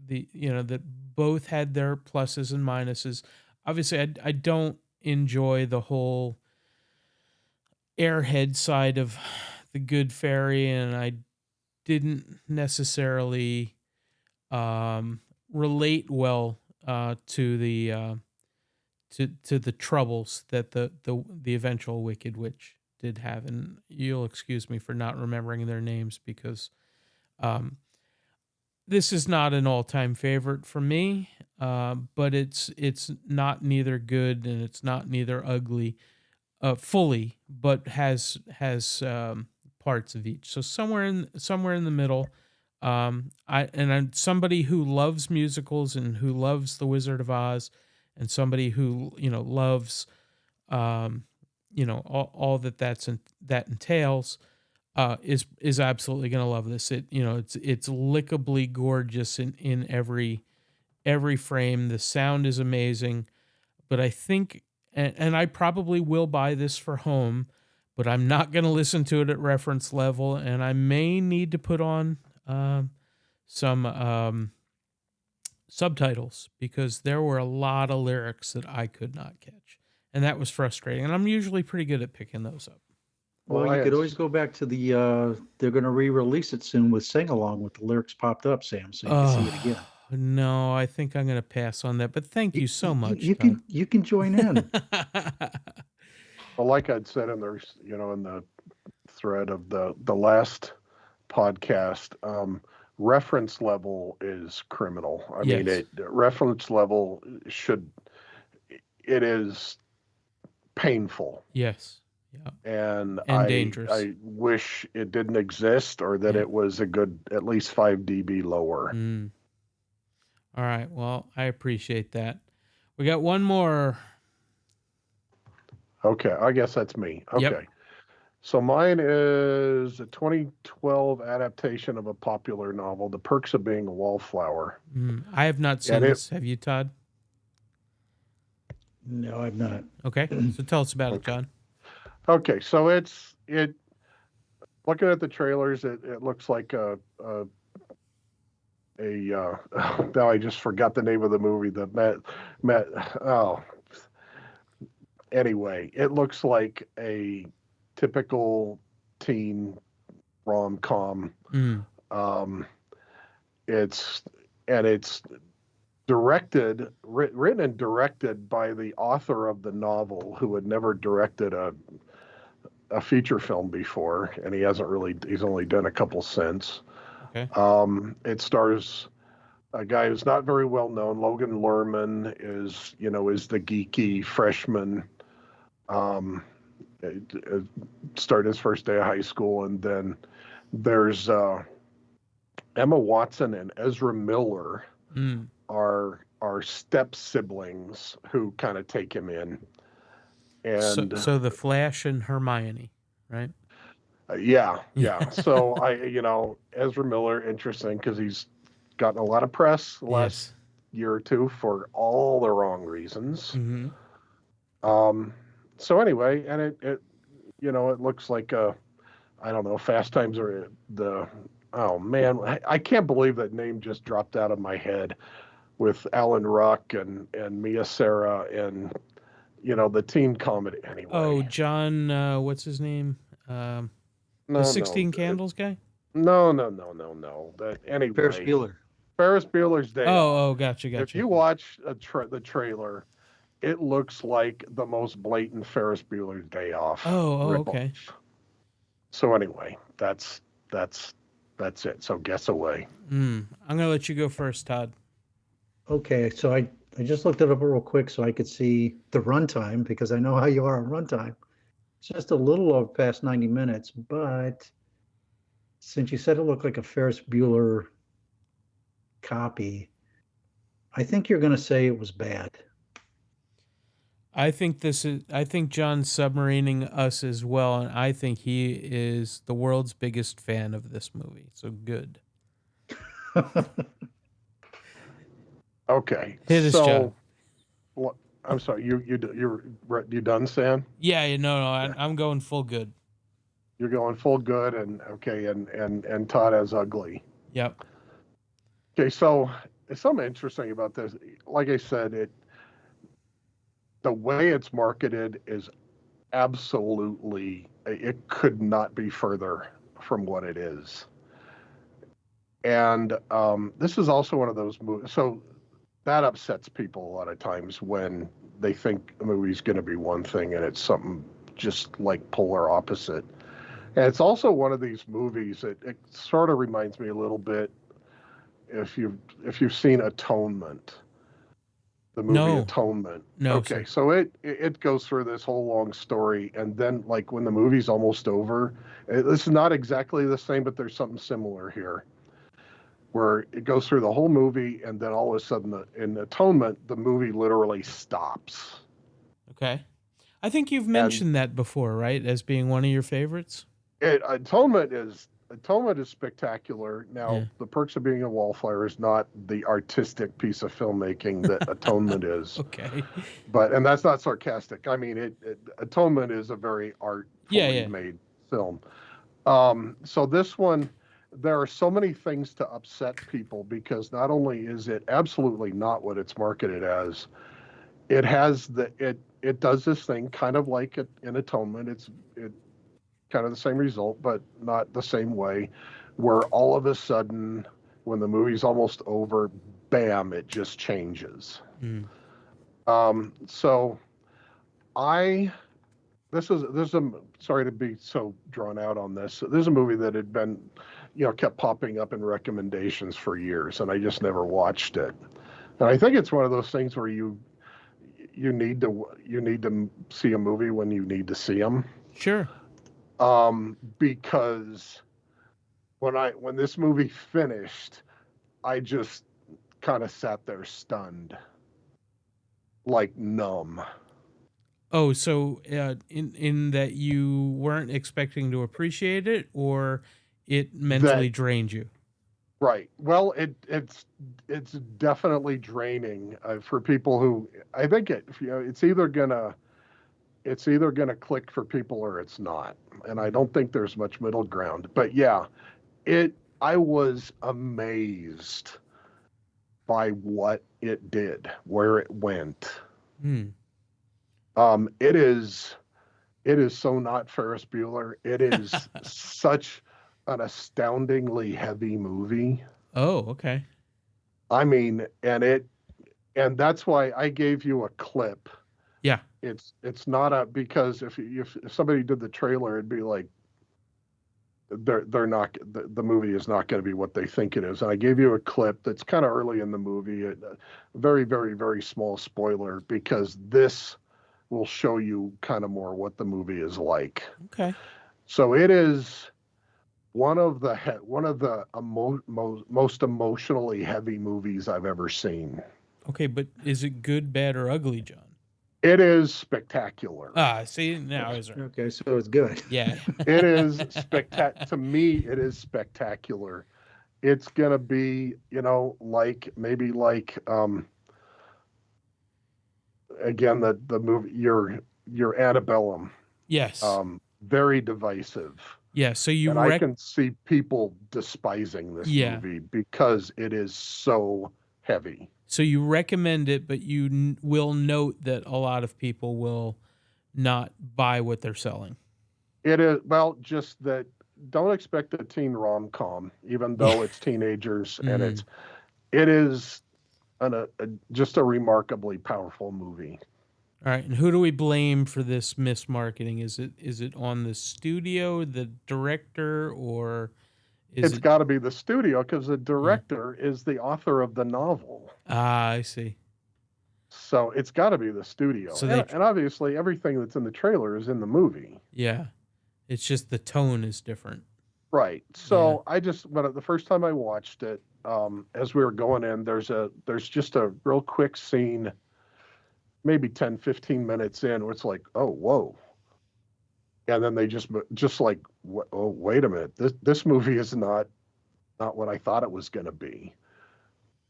that both had their pluses and minuses. Obviously, I don't enjoy the whole airhead side of the good fairy, and I didn't necessarily relate well to the troubles that the eventual Wicked Witch did have. And you'll excuse me for not remembering their names because um, this is not an all-time favorite for me, but it's not neither good and it's not neither ugly fully, but has parts of each. So somewhere in the middle. I'm somebody who loves musicals and who loves The Wizard of Oz, and somebody who loves all that entails. Is absolutely gonna love this. It's lickably gorgeous in every every frame. The sound is amazing. But I think, and I probably will buy this for home, but I'm not going to listen to it at reference level, and I may need to put on some subtitles because there were a lot of lyrics that I could not catch, and that was frustrating. And I'm usually pretty good at picking those up. Well, you could always go back to the, they're going to re-release it soon with Sing Along with the lyrics popped up, Sam, so you can see it again. No, I think I'm going to pass on that, but thank you so much. You can join in. Well, like I'd said in the, in the thread of the last podcast, reference level is criminal. I mean, reference level it is painful. Yes. Yeah. And dangerous. I wish it didn't exist, or that it was a good at least 5 dB lower. All right. Well, I appreciate that. We got one more. Okay, I guess that's me. Okay. Yep. So mine is a 2012 adaptation of a popular novel, The Perks of Being a Wallflower. I have not seen this. Have you, Todd? No, I've not. Okay. So tell us about it, John. Okay, so it looking at the trailers, it looks like now I just forgot the name of the movie that anyway, it looks like a typical teen rom-com. It's written and directed by the author of the novel, who had never directed a feature film before, and he's only done a couple since. Okay. It stars a guy who's not very well known. Logan Lerman is the geeky freshman. Started his first day of high school, and then there's Emma Watson and Ezra Miller are step siblings who kind of take him in. And so the Flash and Hermione, right? Yeah. So Ezra Miller, interesting because he's gotten a lot of press the last year or two for all the wrong reasons. So anyway, and it looks like I don't know, Fast Times or oh man, I can't believe that name just dropped out of my head, with Alan Ruck and Mia Sara and the teen comedy anyway. Oh, John, what's his name? The 16 Candles guy? No. That anyway. Ferris Bueller. Ferris Bueller's Day Off. Oh, gotcha. If you watch the trailer, it looks like the most blatant Ferris Bueller's Day Off. Oh, okay. So anyway, that's it. So guess away. I'm gonna let you go first, Todd. Okay, so I just looked it up real quick so I could see the runtime, because I know how you are on runtime. It's just a little over past 90 minutes, but since you said it looked like a Ferris Bueller copy, I think you're going to say it was bad. I think John's submarining us as well, and I think he is the world's biggest fan of this movie. So good. Okay. Hit us, John. I'm sorry. You done, Sam? Yeah. No. I'm going full good. You're going full good, and okay, and Todd as ugly. Yep. Okay, so it's something interesting about this. Like I said, the way it's marketed is absolutely, it could not be further from what it is. And this is also one of those movies. So that upsets people a lot of times when they think a movie's going to be one thing and it's something just like polar opposite. And it's also one of these movies that it sort of reminds me a little bit, if you've seen Atonement, the movie Atonement. No. Okay, sir. so it goes through this whole long story, and then like when the movie's almost over, this is not exactly the same, but there's something similar here, where it goes through the whole movie, and then all of a sudden in Atonement, the movie literally stops. Okay. I think you've mentioned that before, right? As being one of your favorites? Atonement is Atonement is spectacular. Now, Yeah. The Perks of Being a Wallflower is not the artistic piece of filmmaking that Atonement is. Okay. And that's not sarcastic. I mean, Atonement is a very artfully made film. So this one, there are so many things to upset people because not only is it absolutely not what it's marketed as, it has it does this thing kind of like in Atonement. It kind of the same result, but not the same way, where all of a sudden, when the movie's almost over, bam, it just changes. So this is a sorry to be so drawn out on this. This is a movie that had been, kept popping up in recommendations for years, and I just never watched it. And I think it's one of those things where you need to see a movie when you need to see them. Sure. Because when this movie finished, I just kind of sat there stunned, like numb. Oh, so in that you weren't expecting to appreciate it, or it mentally drained you? Right. Well, it's definitely draining for people who, I think it's either gonna click for people or it's not, and I don't think there's much middle ground. But yeah, I was amazed by what it did, where it went. It is so not Ferris Bueller. It is such an astoundingly heavy movie. Oh, okay. I mean, and that's why I gave you a clip. Yeah. It's not because if somebody did the trailer, it'd be like they're not, the movie is not going to be what they think it is. And I gave you a clip that's kind of early in the movie, a very, very, very small spoiler, because this will show you kind of more what the movie is like. Okay. So it is one of the most emotionally heavy movies I've ever seen. Okay, but is it good, bad, or ugly, John? It is spectacular. See, now is it? Okay, so it's good. Yeah. It is spectacular. To me, it is spectacular. It's gonna be, maybe again, the movie, your Antebellum. Yes. Very divisive. Yeah. So you I can see people despising this movie because it is so heavy. So you recommend it, but you will note that a lot of people will not buy what they're selling. It is, well, just that don't expect a teen rom-com, even though it's teenagers, and it is just a remarkably powerful movie. All right, and who do we blame for this mismarketing? Is it on the studio, the director, or it's got to be the studio, because the director is the author of the novel. Ah, I see. So it's got to be the studio. So and obviously everything that's in the trailer is in the movie. Yeah. It's just the tone is different. Right. So but the first time I watched it, as we were going in, there's just a real quick scene, maybe 10, 15 minutes in, where it's like, oh, whoa. And then they just like, oh, wait a minute, this movie is not what I thought it was going to be.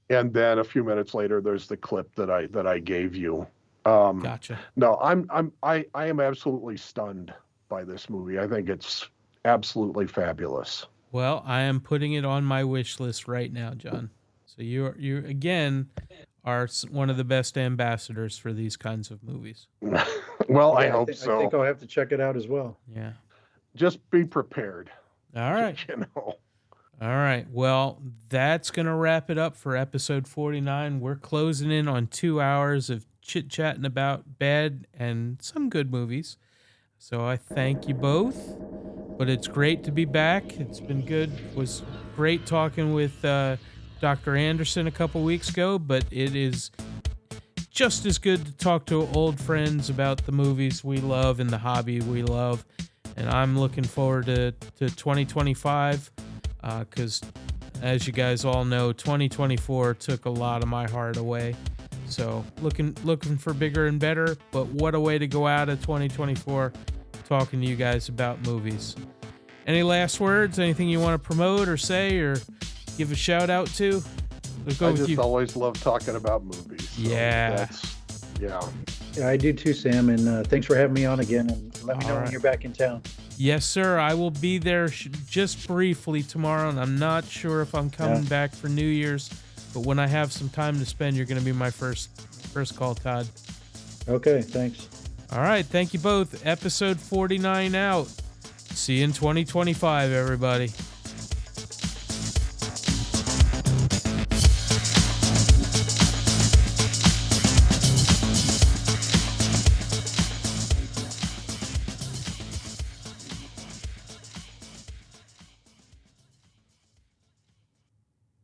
And then a few minutes later, there's the clip that I gave you. Gotcha. No, I am absolutely stunned by this movie. I think it's absolutely fabulous. Well, I am putting it on my wish list right now, John. So you again are one of the best ambassadors for these kinds of movies. Well, I hope so. I think I'll have to check it out as well. Yeah. Just be prepared. All right. All right. Well, that's going to wrap it up for episode 49. We're closing in on 2 hours of chit-chatting about bad and some good movies. So I thank you both. But it's great to be back. It's been good. It was great talking with Dr. Anderson a couple weeks ago, but it is just as good to talk to old friends about the movies we love and the hobby we love. And I'm looking forward to 2025 because, as you guys all know, 2024 took a lot of my heart away. So looking for bigger and better, but what a way to go out of 2024 talking to you guys about movies. Any last words? Anything you want to promote or say or give a shout out to? We'll go I with just you. always love talking about movies. So Yeah. Yeah. Yeah, I do too, Sam. And thanks for having me on again. And let me know All when right. you're back in town. Yes, sir. I will be there just briefly tomorrow, and I'm not sure if I'm coming back for New Year's. But when I have some time to spend, you're going to be my first call, Todd. Okay, thanks. All right. Thank you both. Episode 49 out. See you in 2025, everybody.